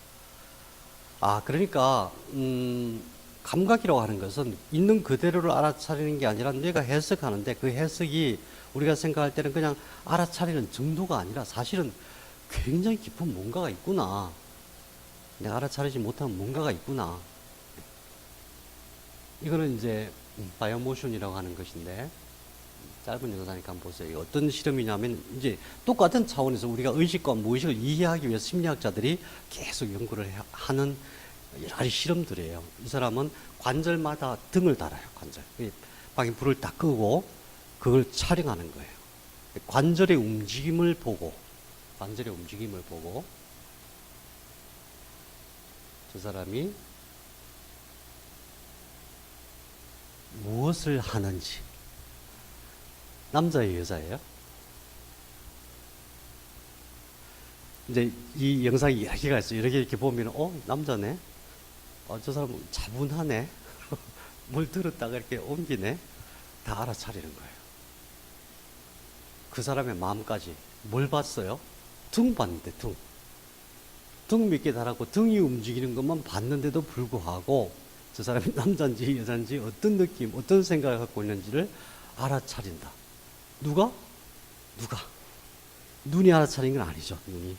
S1: 그러니까 감각이라고 하는 것은 있는 그대로를 알아차리는 게 아니라 뇌가 해석하는데, 그 해석이 우리가 생각할 때는 그냥 알아차리는 정도가 아니라 사실은 굉장히 깊은 뭔가가 있구나. 내가 알아차리지 못하는 뭔가가 있구나. 이거는 이제 바이오모션이라고 하는 것인데, 짧은 영상이니까 한번 보세요. 어떤 실험이냐면, 이제 똑같은 차원에서 우리가 의식과 무의식을 이해하기 위해서 심리학자들이 계속 연구를 하는 여러 가지 실험들이에요. 이 사람은 관절마다 등을 달아요. 방에 불을 딱 끄고 그걸 촬영하는 거예요. 관절의 움직임을 보고 저 사람이 무엇을 하는지. 남자예요, 여자예요? 이제 이 영상이 여러 개가 있어요. 이렇게 보면, 남자네? 저 사람 차분하네? 뭘 들었다가 이렇게 옮기네? 다 알아차리는 거예요. 그 사람의 마음까지. 뭘 봤어요? 등 봤는데, 등. 등 몇 개 달았고, 등이 움직이는 것만 봤는데도 불구하고, 저 사람이 남자인지 여자인지 어떤 느낌, 어떤 생각을 갖고 있는지를 알아차린다. 누가? 눈이 알아차린 건 아니죠, 눈이.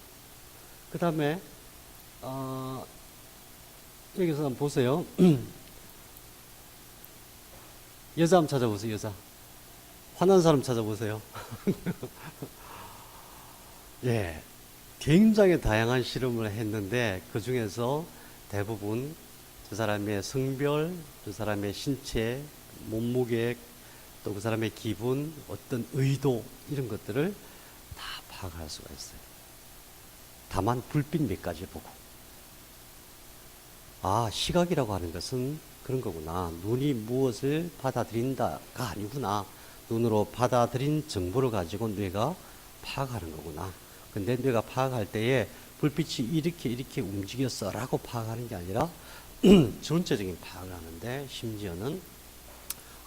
S1: 그 다음에, 여기서 한번 보세요. 여자 한번 찾아보세요, 여자. 화난 사람 찾아보세요. 예. 굉장히 다양한 실험을 했는데, 그 중에서 대부분 저 사람의 성별, 저 사람의 신체, 몸무게, 또 그 사람의 기분, 어떤 의도, 이런 것들을 다 파악할 수가 있어요. 다만 불빛 몇 가지 보고. 시각이라고 하는 것은 그런 거구나. 눈이 무엇을 받아들인다가 아니구나. 눈으로 받아들인 정보를 가지고 뇌가 파악하는 거구나. 근데 뇌가 파악할 때에 불빛이 이렇게 움직였어 라고 파악하는 게 아니라 전체적인 파악을 하는데, 심지어는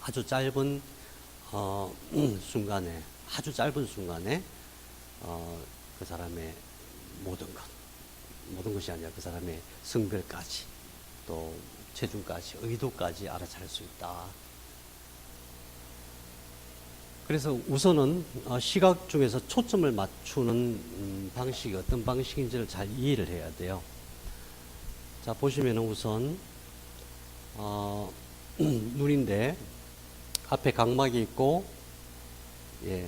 S1: 아주 짧은 순간에 그 사람의 모든 것이 아니라 그 사람의 성별까지, 또 체중까지, 의도까지 알아차릴 수 있다. 그래서 우선은 시각 중에서 초점을 맞추는 방식이 어떤 방식인지를 잘 이해를 해야 돼요. 자, 보시면은 우선 눈인데 앞에 각막이 있고, 예,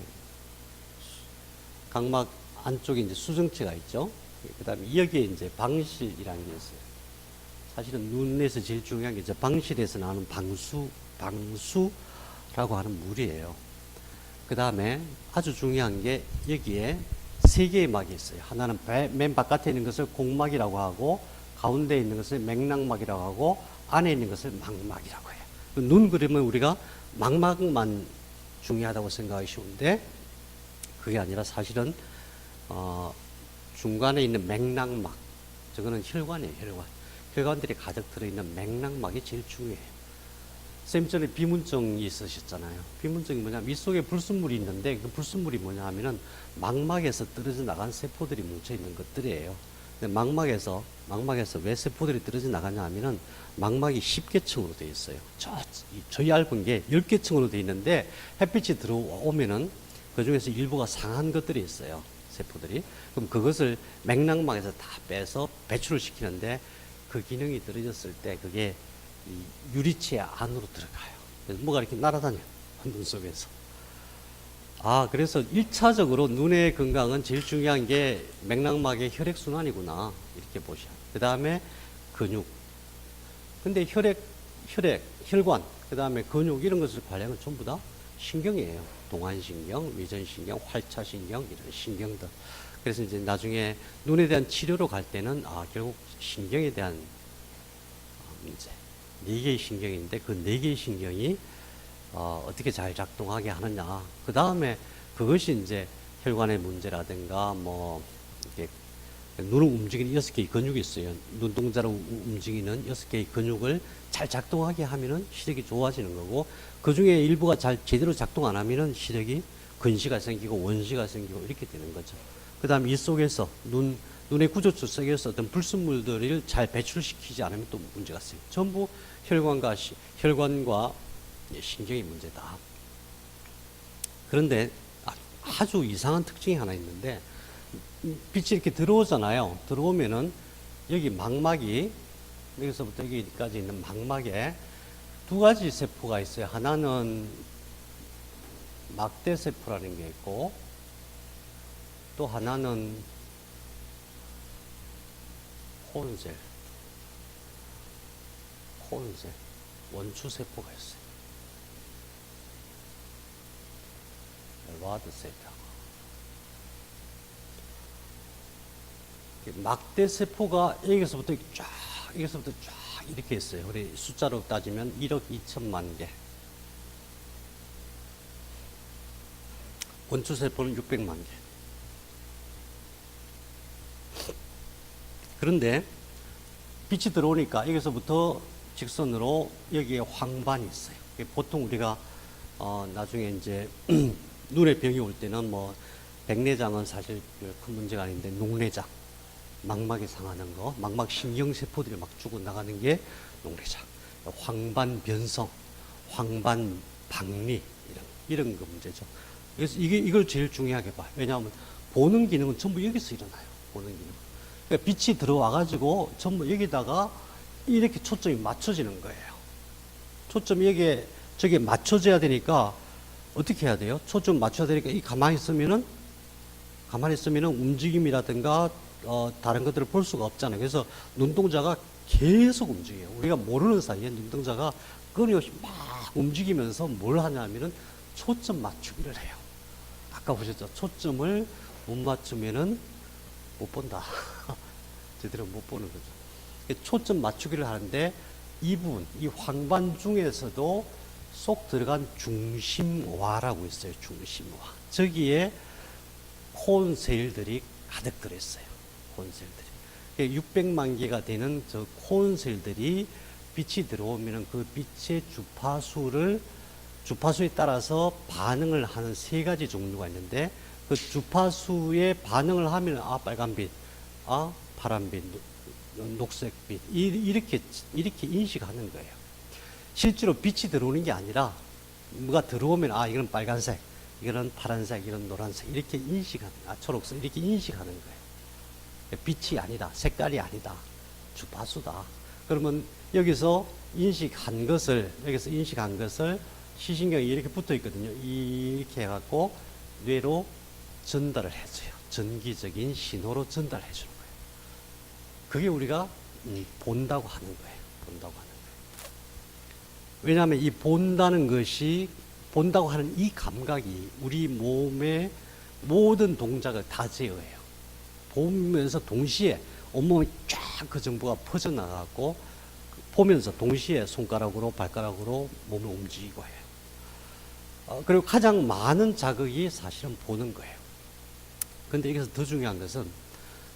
S1: 각막 안쪽에 이제 수정체가 있죠. 그다음에 여기에 이제 방실이라는 게 있어요. 사실은 눈에서 제일 중요한 게 이제 방실에서 나오는 방수라고 하는 물이에요. 그 다음에 아주 중요한 게 여기에 세 개의 막이 있어요. 하나는 맨 바깥에 있는 것을 공막이라고 하고, 가운데 있는 것을 맥락막이라고 하고, 안에 있는 것을 망막이라고 해요. 눈 그리면 우리가 망막만 중요하다고 생각하기 쉬운데, 그게 아니라 사실은 중간에 있는 맥락막, 저거는 혈관이에요. 혈관들이 가득 들어있는 맥락막이 제일 중요해요. 쌤 전에 비문증이 있으셨잖아요. 비문증이 뭐냐면 윗속에 불순물이 있는데, 그 불순물이 뭐냐 하면은 망막에서 떨어져 나간 세포들이 뭉쳐있는 것들이에요. 근데 망막에서 왜 세포들이 떨어져 나가냐 하면은 망막이 10개층으로 되어 있어요. 저 얇은 게 10개층으로 되어 있는데, 햇빛이 들어오면은 그 중에서 일부가 상한 것들이 있어요. 세포들이. 그럼 그것을 맥락막에서 다 빼서 배출을 시키는데, 그 기능이 떨어졌을 때 그게 이 유리체 안으로 들어가요. 그래서 뭐가 이렇게 날아다녀요. 눈 속에서. 그래서 1차적으로 눈의 건강은 제일 중요한 게 맥락막의 혈액순환이구나. 이렇게 보셔요. 그 다음에 근육. 근데 혈관, 그 다음에 근육 이런 것을 관리하는 건 전부 다 신경이에요. 동안신경, 위전신경, 활차신경, 이런 신경들. 그래서 이제 나중에 눈에 대한 치료로 갈 때는 결국 신경에 대한 문제. 4개의 신경인데 그 4개의 신경이 어떻게 잘 작동하게 하느냐. 그 다음에 그것이 이제 혈관의 문제라든가 뭐 이렇게 눈을 움직이는 6개의 근육이 있어요. 눈동자로 움직이는 6개의 근육을 잘 작동하게 하면은 시력이 좋아지는 거고, 그 중에 일부가 잘 제대로 작동 안 하면은 시력이 근시가 생기고 원시가 생기고 이렇게 되는 거죠. 그 다음 이 속에서 눈의 구조축 속에서 어떤 불순물들을 잘 배출시키지 않으면 또 문제가 생겨요. 전부 혈관과 신경의 문제다. 그런데 아주 이상한 특징이 하나 있는데, 빛이 이렇게 들어오잖아요. 들어오면은 여기 망막이, 여기서부터 여기까지 있는 망막에 2가지 세포가 있어요. 하나는 막대세포라는 게 있고, 또 하나는 코온셀, 원추세포가 있어요. 와드세포. 막대세포가 여기서부터 쫙 이렇게 있어요. 우리 숫자로 따지면 1억 2천만 개. 원추세포는 600만 개. 그런데 빛이 들어오니까 여기서부터 직선으로 여기에 황반이 있어요. 보통 우리가 나중에 이제 눈에 병이 올 때는 뭐 백내장은 사실 큰 문제가 아닌데, 녹내장, 망막이 상하는 거, 망막 신경세포들이 막 죽어 나가는 게 녹내장, 황반 변성, 황반 박리, 이런 거 문제죠. 그래서 이걸 제일 중요하게 봐요. 왜냐하면 보는 기능은 전부 여기서 일어나요. 보는 기능. 그러니까 빛이 들어와가지고 전부 여기다가 이렇게 초점이 맞춰지는 거예요. 초점이 여기에 저게 맞춰져야 되니까 어떻게 해야 돼요? 초점 맞춰야 되니까 가만히 있으면은 움직임이라든가 다른 것들을 볼 수가 없잖아요. 그래서 눈동자가 계속 움직여요. 우리가 모르는 사이에 눈동자가 끊임없이 막 움직이면서 뭘 하냐면은 초점 맞추기를 해요. 아까 보셨죠? 초점을 못 맞추면은 못 본다. 제대로 못 보는 거죠. 초점 맞추기를 하는데, 이 부분, 이 황반 중에서도 쏙 들어간 중심화라고 있어요. 중심화. 저기에 콘셀들이 가득 들어있어요. 콘셀들이. 600만 개가 되는 저 콘셀들이 빛이 들어오면 그 빛의 주파수에 따라서 반응을 하는 3가지 종류가 있는데, 그 주파수에 반응을 하면 빨간빛, 파란빛, 녹색빛 이렇게 인식하는 거예요. 실제로 빛이 들어오는 게 아니라 뭐가 들어오면 이거는 빨간색, 이거는 파란색, 이거는 노란색 이렇게 인식하는, 초록색 이렇게 인식하는 거예요. 빛이 아니다, 색깔이 아니다, 주파수다. 그러면 여기서 인식한 것을 시신경이 이렇게 붙어 있거든요. 이렇게 해갖고 뇌로 전달을 해줘요. 전기적인 신호로 전달해 주는 거예요. 그게 우리가 본다고 하는 거예요. 본다고 하는 거예요. 왜냐하면 이 본다는 것이, 본다고 하는 이 감각이 우리 몸의 모든 동작을 다 제어해요. 보면서 동시에 온몸이 쫙 그 정보가 퍼져나가고, 보면서 동시에 손가락으로 발가락으로 몸을 움직이고 해요. 그리고 가장 많은 자극이 사실은 보는 거예요. 근데 여기서 더 중요한 것은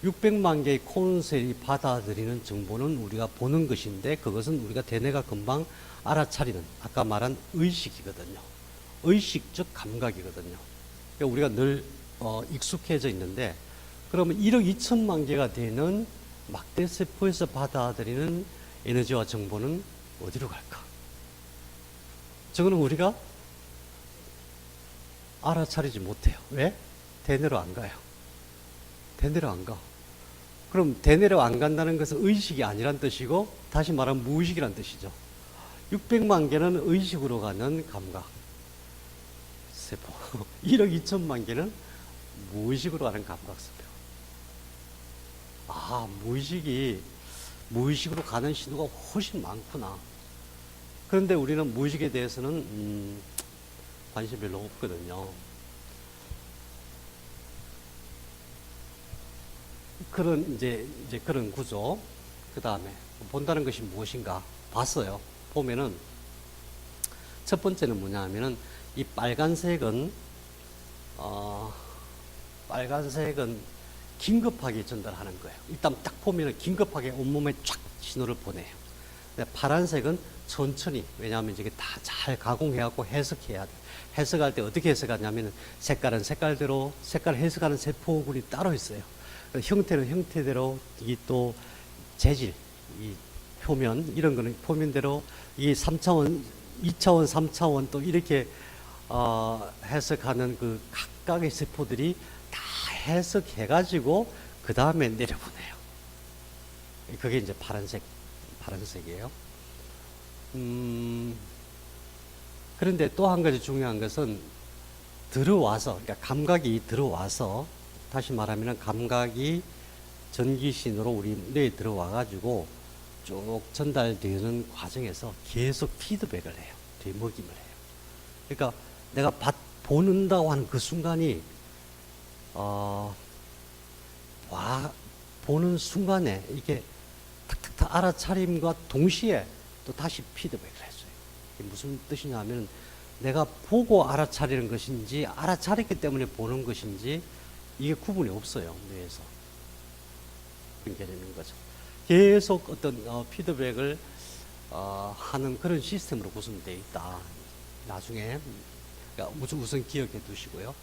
S1: 600만 개의 콘셀이 받아들이는 정보는 우리가 보는 것인데, 그것은 우리가 대뇌가 금방 알아차리는, 아까 말한 의식이거든요. 의식적 감각이거든요. 그러니까 우리가 늘 익숙해져 있는데, 그러면 1억 2천만 개가 되는 막대세포에서 받아들이는 에너지와 정보는 어디로 갈까? 저거는 우리가 알아차리지 못해요. 왜? 대뇌로 안 가요. 대뇌로 안 가. 그럼 대뇌로 안 간다는 것은 의식이 아니란 뜻이고, 다시 말하면 무의식이란 뜻이죠. 600만 개는 의식으로 가는 감각 세포, 1억 2천만 개는 무의식으로 가는 감각 세포. 무의식으로 가는 신호가 훨씬 많구나. 그런데 우리는 무의식에 대해서는 관심 별로 없거든요. 그런 이제 그런 구조. 그 다음에 본다는 것이 무엇인가 봤어요. 보면은 첫 번째는 뭐냐 하면은 이 빨간색은 긴급하게 전달하는 거예요. 일단 딱 보면은 긴급하게 온몸에 쫙 신호를 보내요. 근데 파란색은 천천히, 왜냐하면 이게 다 잘 가공해갖고 해석해야 돼. 해석할 때 어떻게 해석하냐면, 색깔은 색깔대로 색깔 해석하는 세포군이 따로 있어요. 형태는 형태대로, 이 또 재질, 이 표면, 이런 거는 표면대로, 이 3차원, 2차원, 3차원 또 이렇게 해석하는 그 각각의 세포들이 다 해석해가지고 그 다음에 내려보내요. 그게 이제 파란색이에요. 그런데 또 한 가지 중요한 것은 들어와서, 그러니까 감각이 들어와서, 다시 말하면 감각이 전기신호로 우리 뇌에 들어와가지고 쭉 전달되는 과정에서 계속 피드백을 해요. 되먹임을 해요. 그러니까 내가 보는다고 하는 그 순간이 보는 순간에 이게 탁탁탁 알아차림과 동시에 또 다시 피드백을 해줘요. 이게 무슨 뜻이냐 하면, 내가 보고 알아차리는 것인지 알아차렸기 때문에 보는 것인지 이게 구분이 없어요. 뇌에서. 그런 개념인 거죠. 계속 어떤 피드백을 하는 그런 시스템으로 구성되어 있다. 나중에 우선 기억해 두시고요.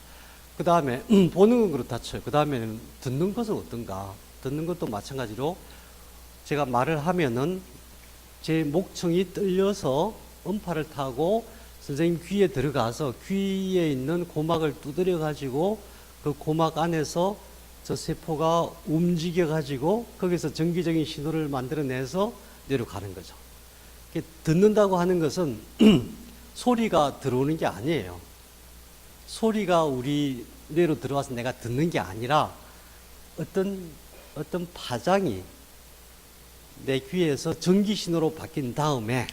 S1: 그 다음에 보는 건 그렇다 쳐요. 그 다음에는 듣는 것은 어떤가. 듣는 것도 마찬가지로 제가 말을 하면은 제 목청이 떨려서 음파를 타고 선생님 귀에 들어가서 귀에 있는 고막을 두드려 가지고 그 고막 안에서 저 세포가 움직여 가지고 거기서 전기적인 신호를 만들어내서 내려가는 거죠. 듣는다고 하는 것은 소리가 들어오는 게 아니에요. 소리가 우리 뇌로 들어와서 내가 듣는 게 아니라 어떤 파장이 내 귀에서 전기 신호로 바뀐 다음에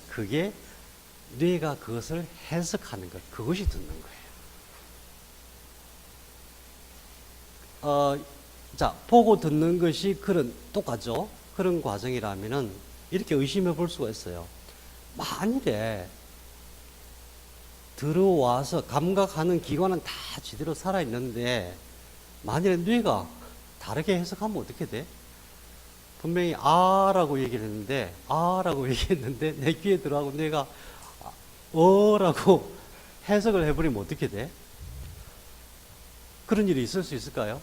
S1: 그게 뇌가 그것을 해석하는 것, 그것이 듣는 거예요. 자, 보고 듣는 것이 똑같죠? 그런 과정이라면은 이렇게 의심해 볼 수가 있어요. 만일에 들어와서 감각하는 기관은 다 제대로 살아있는데, 만일에 뇌가 다르게 해석하면 어떻게 돼? 분명히 라고 얘기를 했는데, 내 귀에 들어가고 뇌가 라고 해석을 해버리면 어떻게 돼? 그런 일이 있을 수 있을까요?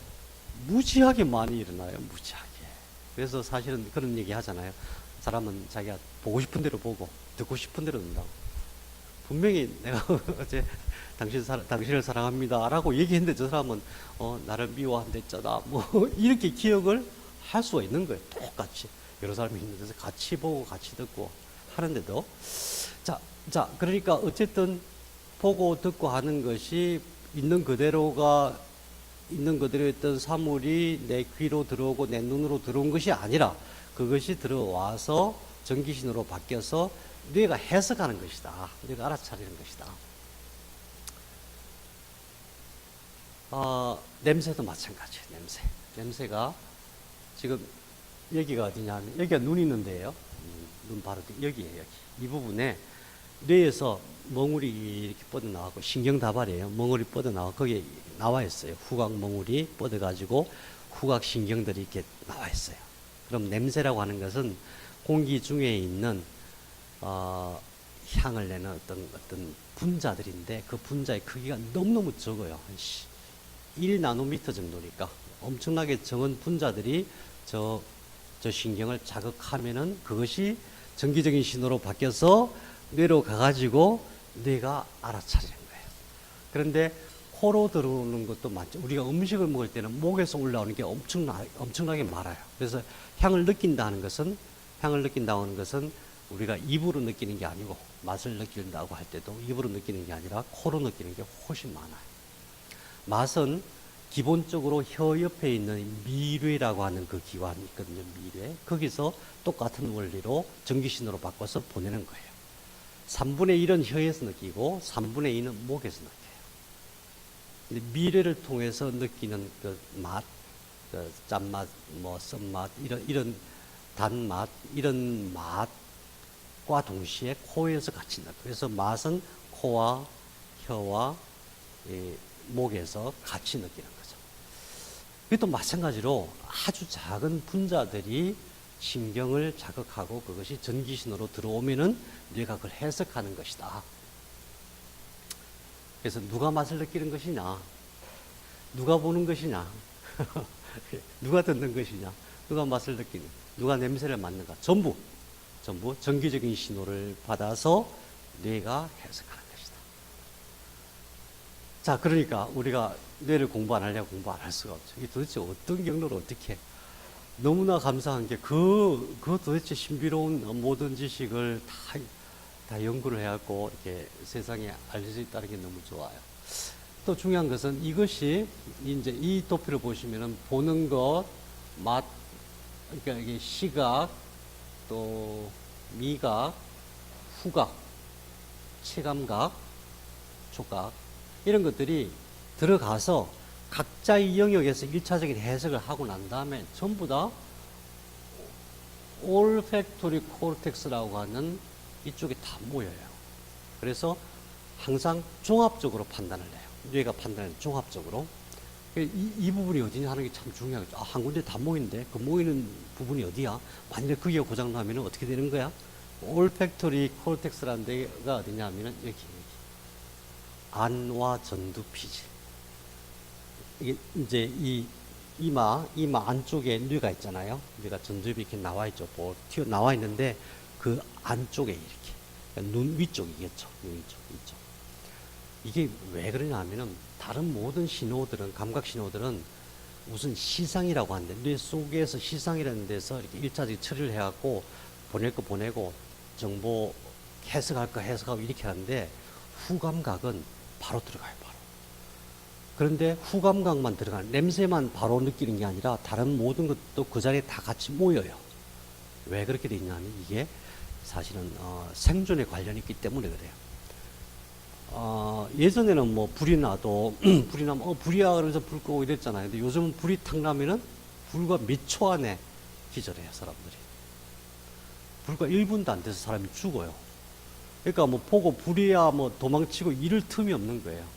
S1: 무지하게 많이 일어나요. 무지하게. 그래서 사실은 그런 얘기 하잖아요. 사람은 자기가 보고 싶은 대로 보고 듣고 싶은 대로 듣는다고. 분명히 내가 어제 당신을 사랑합니다 라고 얘기했는데, 저 사람은 나를 미워한댔잖아 뭐 이렇게 기억을 할 수가 있는 거예요. 똑같이 여러 사람이 있는 데서 같이 보고 같이 듣고 하는데도. 자, 그러니까 어쨌든 보고 듣고 하는 것이 있는 그대로가 있는 그대로 있던 사물이 내 귀로 들어오고 내 눈으로 들어온 것이 아니라 그것이 들어와서 전기신호로 바뀌어서 뇌가 해석하는 것이다. 뇌가 알아차리는 것이다. 냄새도 마찬가지예요. 냄새가 지금 여기가 어디냐면 여기가 눈 있는데요. 눈 바로 여기예요. 여기. 이 부분에 뇌에서 멍울이 이렇게 뻗어나가고 신경다발이에요. 멍울이 뻗어나와 거기에 나와 있어요. 후각 멍울이 뻗어가지고 후각 신경들이 이렇게 나와 있어요. 그럼 냄새라고 하는 것은 공기 중에 있는 향을 내는 어떤 분자들인데 그 분자의 크기가 너무너무 적어요. 1나노미터 정도니까 엄청나게 적은 분자들이 저 신경을 자극하면은 그것이 전기적인 신호로 바뀌어서 뇌로 가가지고 뇌가 알아차리는 거예요. 그런데 코로 들어오는 것도 많죠. 우리가 음식을 먹을 때는 목에서 올라오는 게 엄청나게 많아요. 그래서 향을 느낀다는 것은 우리가 입으로 느끼는 게 아니고 맛을 느낀다고 할 때도 입으로 느끼는 게 아니라 코로 느끼는 게 훨씬 많아요. 맛은 기본적으로 혀 옆에 있는 미뢰라고 하는 그 기관이 있거든요. 미뢰. 거기서 똑같은 원리로 전기신호로 바꿔서 보내는 거예요. 3분의 1은 혀에서 느끼고 3분의 2는 목에서 느껴요. 근데 미뢰를 통해서 느끼는 그 맛, 그 짠맛, 뭐 쓴맛, 이런 단맛, 이런 맛과 동시에 코에서 같이 느껴요. 그래서 맛은 코와 혀와 목에서 같이 느끼는 거죠. 이것도 마찬가지로 아주 작은 분자들이 신경을 자극하고 그것이 전기신호로 들어오면은 뇌가 그걸 해석하는 것이다. 그래서 누가 맛을 느끼는 것이냐, 누가 보는 것이냐, 누가 듣는 것이냐, 누가 맛을 느끼는, 누가 냄새를 맡는가, 전부 전기적인 신호를 받아서 뇌가 해석하는 것이다. 자, 그러니까 우리가 뇌를 공부 안 하려고 공부 안 할 수가 없죠. 이게 도대체 어떤 경로로 어떻게 해? 너무나 감사한 게 그 도대체 신비로운 모든 지식을 다 연구를 해갖고 이렇게 세상에 알릴 수 있다는 게 너무 좋아요. 또 중요한 것은 이것이 이제 이 도표를 보시면은 보는 것, 맛, 그러니까 이게 시각, 또 미각, 후각, 체감각, 촉각 이런 것들이 들어가서 각자의 영역에서 1차적인 해석을 하고 난 다음에 전부 다 올팩토리 코르텍스라고 하는 이쪽에 다 모여요. 그래서 항상 종합적으로 판단을 해요. 뇌가 판단을 종합적으로. 이 부분이 어디냐 하는 게 참 중요하겠죠. 한 군데 다 모이는데 그 모이는 부분이 어디야? 만일에 그게 고장나면 어떻게 되는 거야? 올팩토리 코르텍스라는 데가 어디냐 하면은 여기. 안와 전두피질. 이게 이제 이 이마 안쪽에 뇌가 있잖아요. 뇌가 전두엽이 이렇게 나와 있죠. 튀어 나와 있는데 그 안쪽에 이렇게 그러니까 눈 위쪽이겠죠. 눈 위쪽, 이쪽. 이게 왜 그러냐 하면은 다른 모든 신호들은 감각 신호들은 무슨 시상이라고 하는데 뇌 속에서 시상이라는 데서 이렇게 일차적인 처리를 해갖고 보낼 거 보내고 정보 해석할 거 해석하고 이렇게 하는데 후감각은 바로 들어가요. 그런데 후감각만 들어가는 냄새만 바로 느끼는 게 아니라 다른 모든 것도 그 자리에 다 같이 모여요. 왜 그렇게 돼 있냐면 이게 사실은 생존에 관련이 있기 때문에 그래요. 예전에는 뭐 불이 나도 불이 나면 불이야 그러면서 불 끄고 이랬잖아요. 근데 요즘은 불이 탁 나면은 불과 몇 초 안에 기절해요, 사람들이. 불과 1분도 안 돼서 사람이 죽어요. 그러니까 뭐 보고 불이야 뭐 도망치고 이럴 틈이 없는 거예요.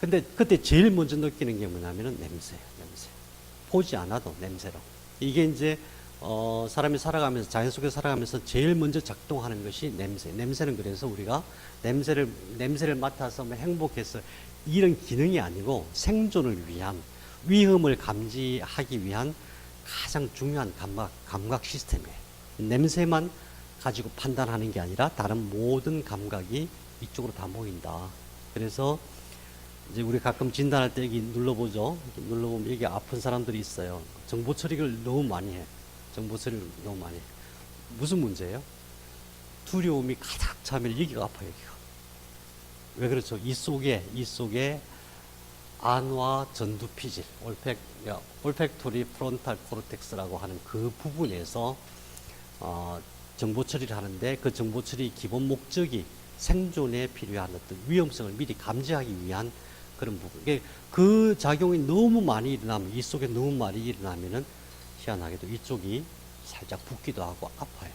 S1: 근데 그때 제일 먼저 느끼는 게 뭐냐면은 냄새. 보지 않아도 냄새로. 이게 이제 사람이 살아가면서 자연 속에 살아가면서 제일 먼저 작동하는 것이 냄새. 냄새는 그래서 우리가 냄새를 맡아서 뭐 행복해서 이런 기능이 아니고 생존을 위한 위험을 감지하기 위한 가장 중요한 감각 시스템이에요. 냄새만 가지고 판단하는 게 아니라 다른 모든 감각이 이쪽으로 다 모인다. 그래서 이제 우리 가끔 진단할 때 여기 눌러보죠. 눌러보면 여기 아픈 사람들이 있어요. 정보 처리를 너무 많이 해. 정보 처리를 너무 많이 해. 무슨 문제예요? 두려움이 가득 차면 여기가 아파요, 여기가. 왜 그렇죠? 이 속에 안과 전두피질, 올팩토리 프론탈 코르텍스라고 하는 그 부분에서 정보 처리를 하는데, 그 정보 처리 기본 목적이 생존에 필요한 어떤 위험성을 미리 감지하기 위한 그런 부분. 그 작용이 너무 많이 일어나면, 이 속에 너무 많이 일어나면은 희한하게도 이쪽이 살짝 붓기도 하고 아파요.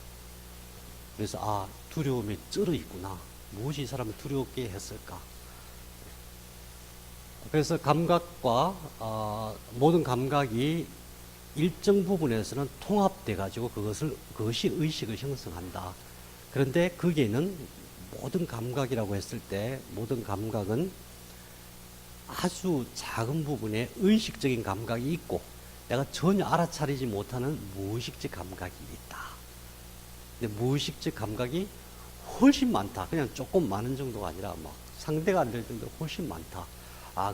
S1: 그래서 두려움에 쩔어 있구나. 무엇이 이 사람을 두렵게 했을까? 그래서 감각과 모든 감각이 일정 부분에서는 통합돼 가지고 그것이 의식을 형성한다. 그런데 거기에는 모든 감각이라고 했을 때 모든 감각은 아주 작은 부분에 의식적인 감각이 있고 내가 전혀 알아차리지 못하는 무의식적 감각이 있다. 근데 무의식적 감각이 훨씬 많다. 그냥 조금 많은 정도가 아니라 막 상대가 안 될 정도로 훨씬 많다.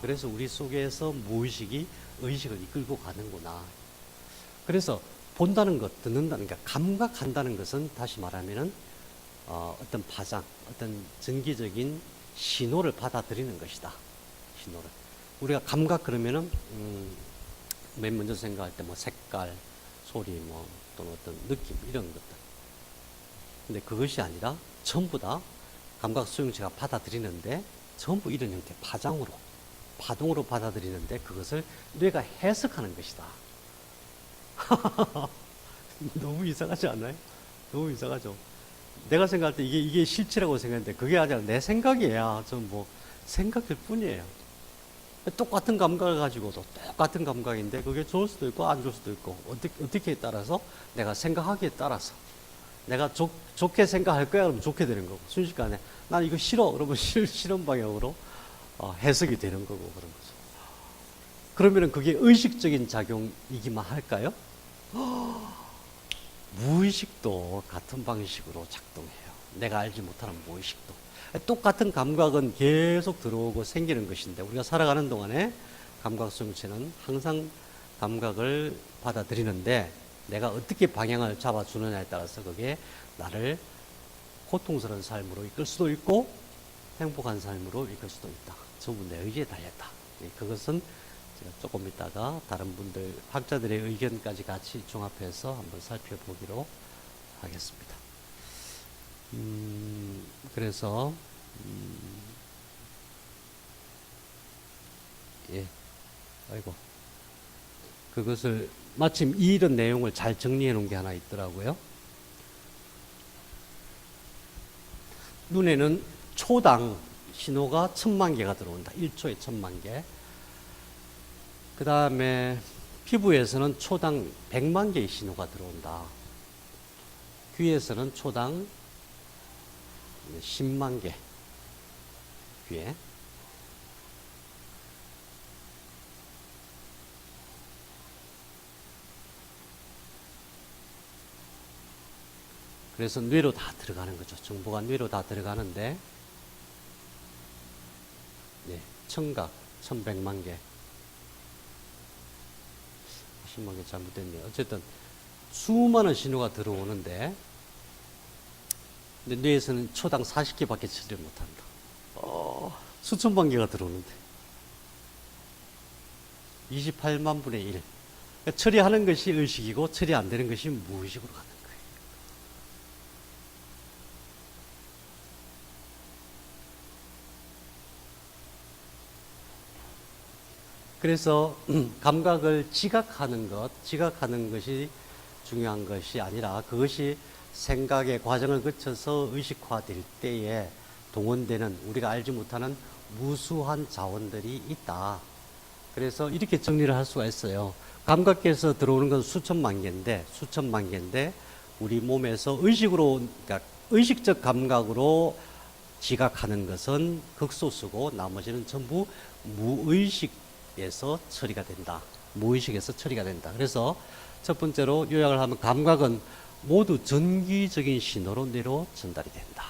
S1: 그래서 우리 속에서 무의식이 의식을 이끌고 가는구나. 그래서 본다는 것, 듣는다는 것, 감각한다는 것은 다시 말하면은 어떤 파장, 어떤 전기적인 신호를 받아들이는 것이다. 신호를. 우리가 감각 그러면은 맨 먼저 생각할 때 뭐 색깔, 소리, 또는 어떤 느낌 이런 것들. 근데 그것이 아니라 전부 다 감각 수용체가 받아들이는데 전부 이런 형태 파동으로 받아들이는데 그것을 뇌가 해석하는 것이다. 너무 이상하지 않아요? 너무 이상하죠? 내가 생각할 때 이게 실체라고 생각했는데 그게 아니라 내 생각이야. 전 생각일 뿐이에요. 똑같은 감각을 가지고도 똑같은 감각인데 그게 좋을 수도 있고 안 좋을 수도 있고 어떻게에 따라서 내가 생각하기에 따라서 내가 좋게 생각할 거야 그러면 좋게 되는 거고 순식간에 난 이거 싫어 그러면 싫은 방향으로 해석이 되는 거고 그런 거죠. 그러면 그게 의식적인 작용이기만 할까요? 무의식도 같은 방식으로 작동해요. 내가 알지 못하는 무의식도. 똑같은 감각은 계속 들어오고 생기는 것인데 우리가 살아가는 동안에 감각 수용체는 항상 감각을 받아들이는데 내가 어떻게 방향을 잡아주느냐에 따라서 그게 나를 고통스러운 삶으로 이끌 수도 있고 행복한 삶으로 이끌 수도 있다. 전부 내 의지에 달렸다. 그것은 제가 조금 있다가 다른 분들 학자들의 의견까지 같이 종합해서 한번 살펴보기로 하겠습니다. 그래서 그것을 마침 이런 내용을 잘 정리해 놓은 게 하나 있더라고요. 눈에는 초당 신호가 1000만 개가 들어온다. 1초에 1000만 개. 그 다음에 피부에서는 초당 100만 개의 신호가 들어온다. 귀에서는 초당 10만 개. 귀에. 그래서 뇌로 다 들어가는 거죠. 정보가 뇌로 다 들어가는데, 청각 1100만 개. 10만 개 잘못됐네요. 어쨌든 수많은 신호가 들어오는데, 근데 뇌에서는 초당 40개밖에 처리를 못한다. 수천만 개가 들어오는데 28만 분의 1. 그러니까 처리하는 것이 의식이고 처리 안 되는 것이 무의식으로 가는 거예요. 그래서 감각을 지각하는 것이 중요한 것이 아니라 그것이 생각의 과정을 거쳐서 의식화될 때에 동원되는 우리가 알지 못하는 무수한 자원들이 있다. 그래서 이렇게 정리를 할 수가 있어요. 감각계에서 들어오는 건 수천만 개인데 우리 몸에서 그러니까 의식적 감각으로 지각하는 것은 극소수고 나머지는 전부 무의식에서 처리가 된다. 무의식에서 처리가 된다. 그래서 첫 번째로 요약을 하면 감각은 모두 전기적인 신호로 뇌로 전달이 된다.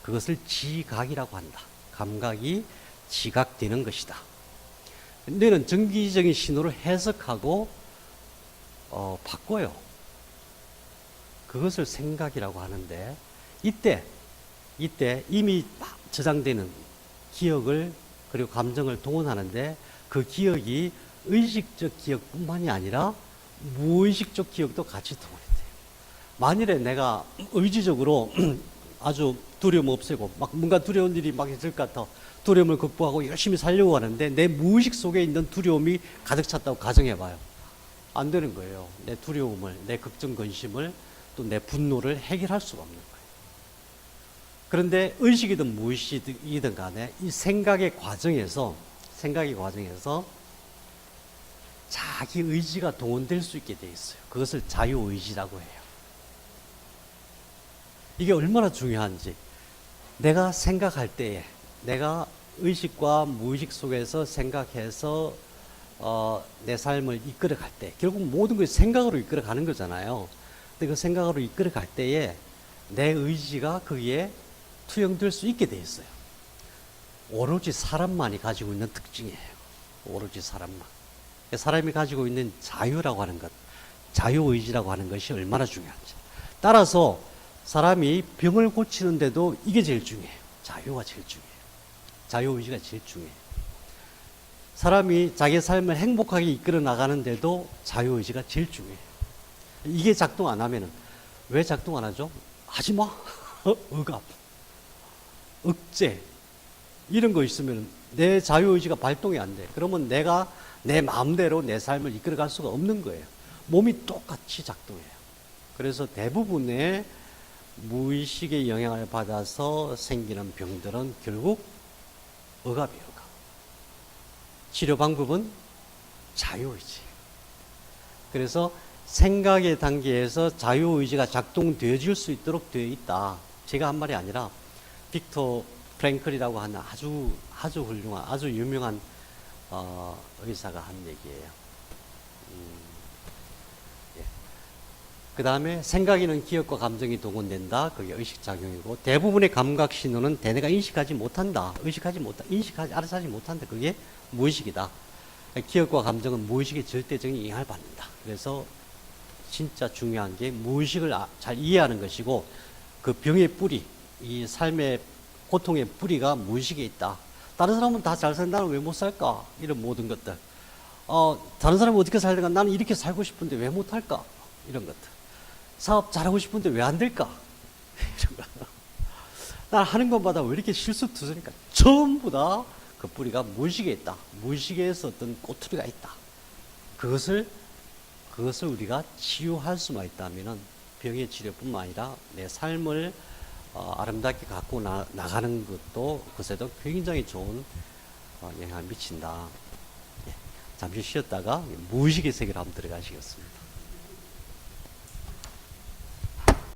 S1: 그것을 지각이라고 한다. 감각이 지각되는 것이다. 뇌는 전기적인 신호를 해석하고 바꿔요. 그것을 생각이라고 하는데 이때 이미 저장되는 기억을 그리고 감정을 동원하는데 그 기억이 의식적 기억뿐만이 아니라 무의식적 기억도 같이 동원이 돼요. 만일에 내가 의지적으로 아주 두려움 없애고 막 뭔가 두려운 일이 막 있을 것 같아 두려움을 극복하고 열심히 살려고 하는데 내 무의식 속에 있는 두려움이 가득 찼다고 가정해봐요. 안 되는 거예요. 내 두려움을, 내 걱정, 근심을, 또 내 분노를 해결할 수가 없는 거예요. 그런데 의식이든 무의식이든 간에 이 생각의 과정에서 자기 의지가 동원될 수 있게 돼 있어요. 그것을 자유의지라고 해요. 이게 얼마나 중요한지, 내가 생각할 때에, 내가 의식과 무의식 속에서 생각해서 내 삶을 이끌어갈 때, 결국 모든 것이 생각으로 이끌어가는 거잖아요. 근데 그 생각으로 이끌어갈 때에 내 의지가 거기에 투영될 수 있게 돼 있어요. 오로지 사람만이 가지고 있는 특징이에요. 오로지 사람만. 사람이 가지고 있는 자유라고 하는 것, 자유의지라고 하는 것이 얼마나 중요한지. 따라서 사람이 병을 고치는데도 이게 제일 중요해요. 자유가 제일 중요해요. 자유의지가 제일 중요해요. 사람이 자기 삶을 행복하게 이끌어 나가는데도 자유의지가 제일 중요해요. 이게 작동 안 하면은, 왜 작동 안 하죠? 하지 마. 억압, 억제, 이런 거 있으면 내 자유의지가 발동이 안 돼. 그러면 내가 내 마음대로 내 삶을 이끌어갈 수가 없는 거예요. 몸이 똑같이 작동해요. 그래서 대부분의 무의식의 영향을 받아서 생기는 병들은 결국 억압이에요. 억압. 치료 방법은 자유의지. 그래서 생각의 단계에서 자유의지가 작동되어질 수 있도록 되어 있다. 제가 한 말이 아니라 빅터 프랭클이라고 하는 아주 훌륭한, 아주 유명한 의사가 한 얘기예요. 예. 그 다음에 생각에는 기억과 감정이 동원된다. 그게 의식작용이고, 대부분의 감각신호는 대뇌가 인식하지 못한다. 알아서 하지 못한다. 그게 무의식이다. 기억과 감정은 무의식의 절대적인 영향을 받는다. 그래서 진짜 중요한 게 무의식을 잘 이해하는 것이고, 그 병의 뿌리, 이 삶의 고통의 뿌리가 무의식에 있다. 다른 사람은 다 잘 사는 나는 왜 못 살까? 이런 모든 것들. 다른 사람은 어떻게 살다가 나는 이렇게 살고 싶은데 왜 못할까? 이런 것들. 사업 잘하고 싶은데 왜 안 될까? 이런 거. 난 하는 것마다 왜 이렇게 실수투성일까? 전부 다 그 뿌리가 무의식에 있다. 무의식에서 어떤 꼬투리가 있다. 그것을 우리가 치유할 수만 있다면은 병의 치료뿐만 아니라 내 삶을 아름답게 갖고 나가는 것도 그새도 굉장히 좋은 영향을 미친다. 예. 잠시 쉬었다가 무의식의 세계로 한번 들어가시겠습니다.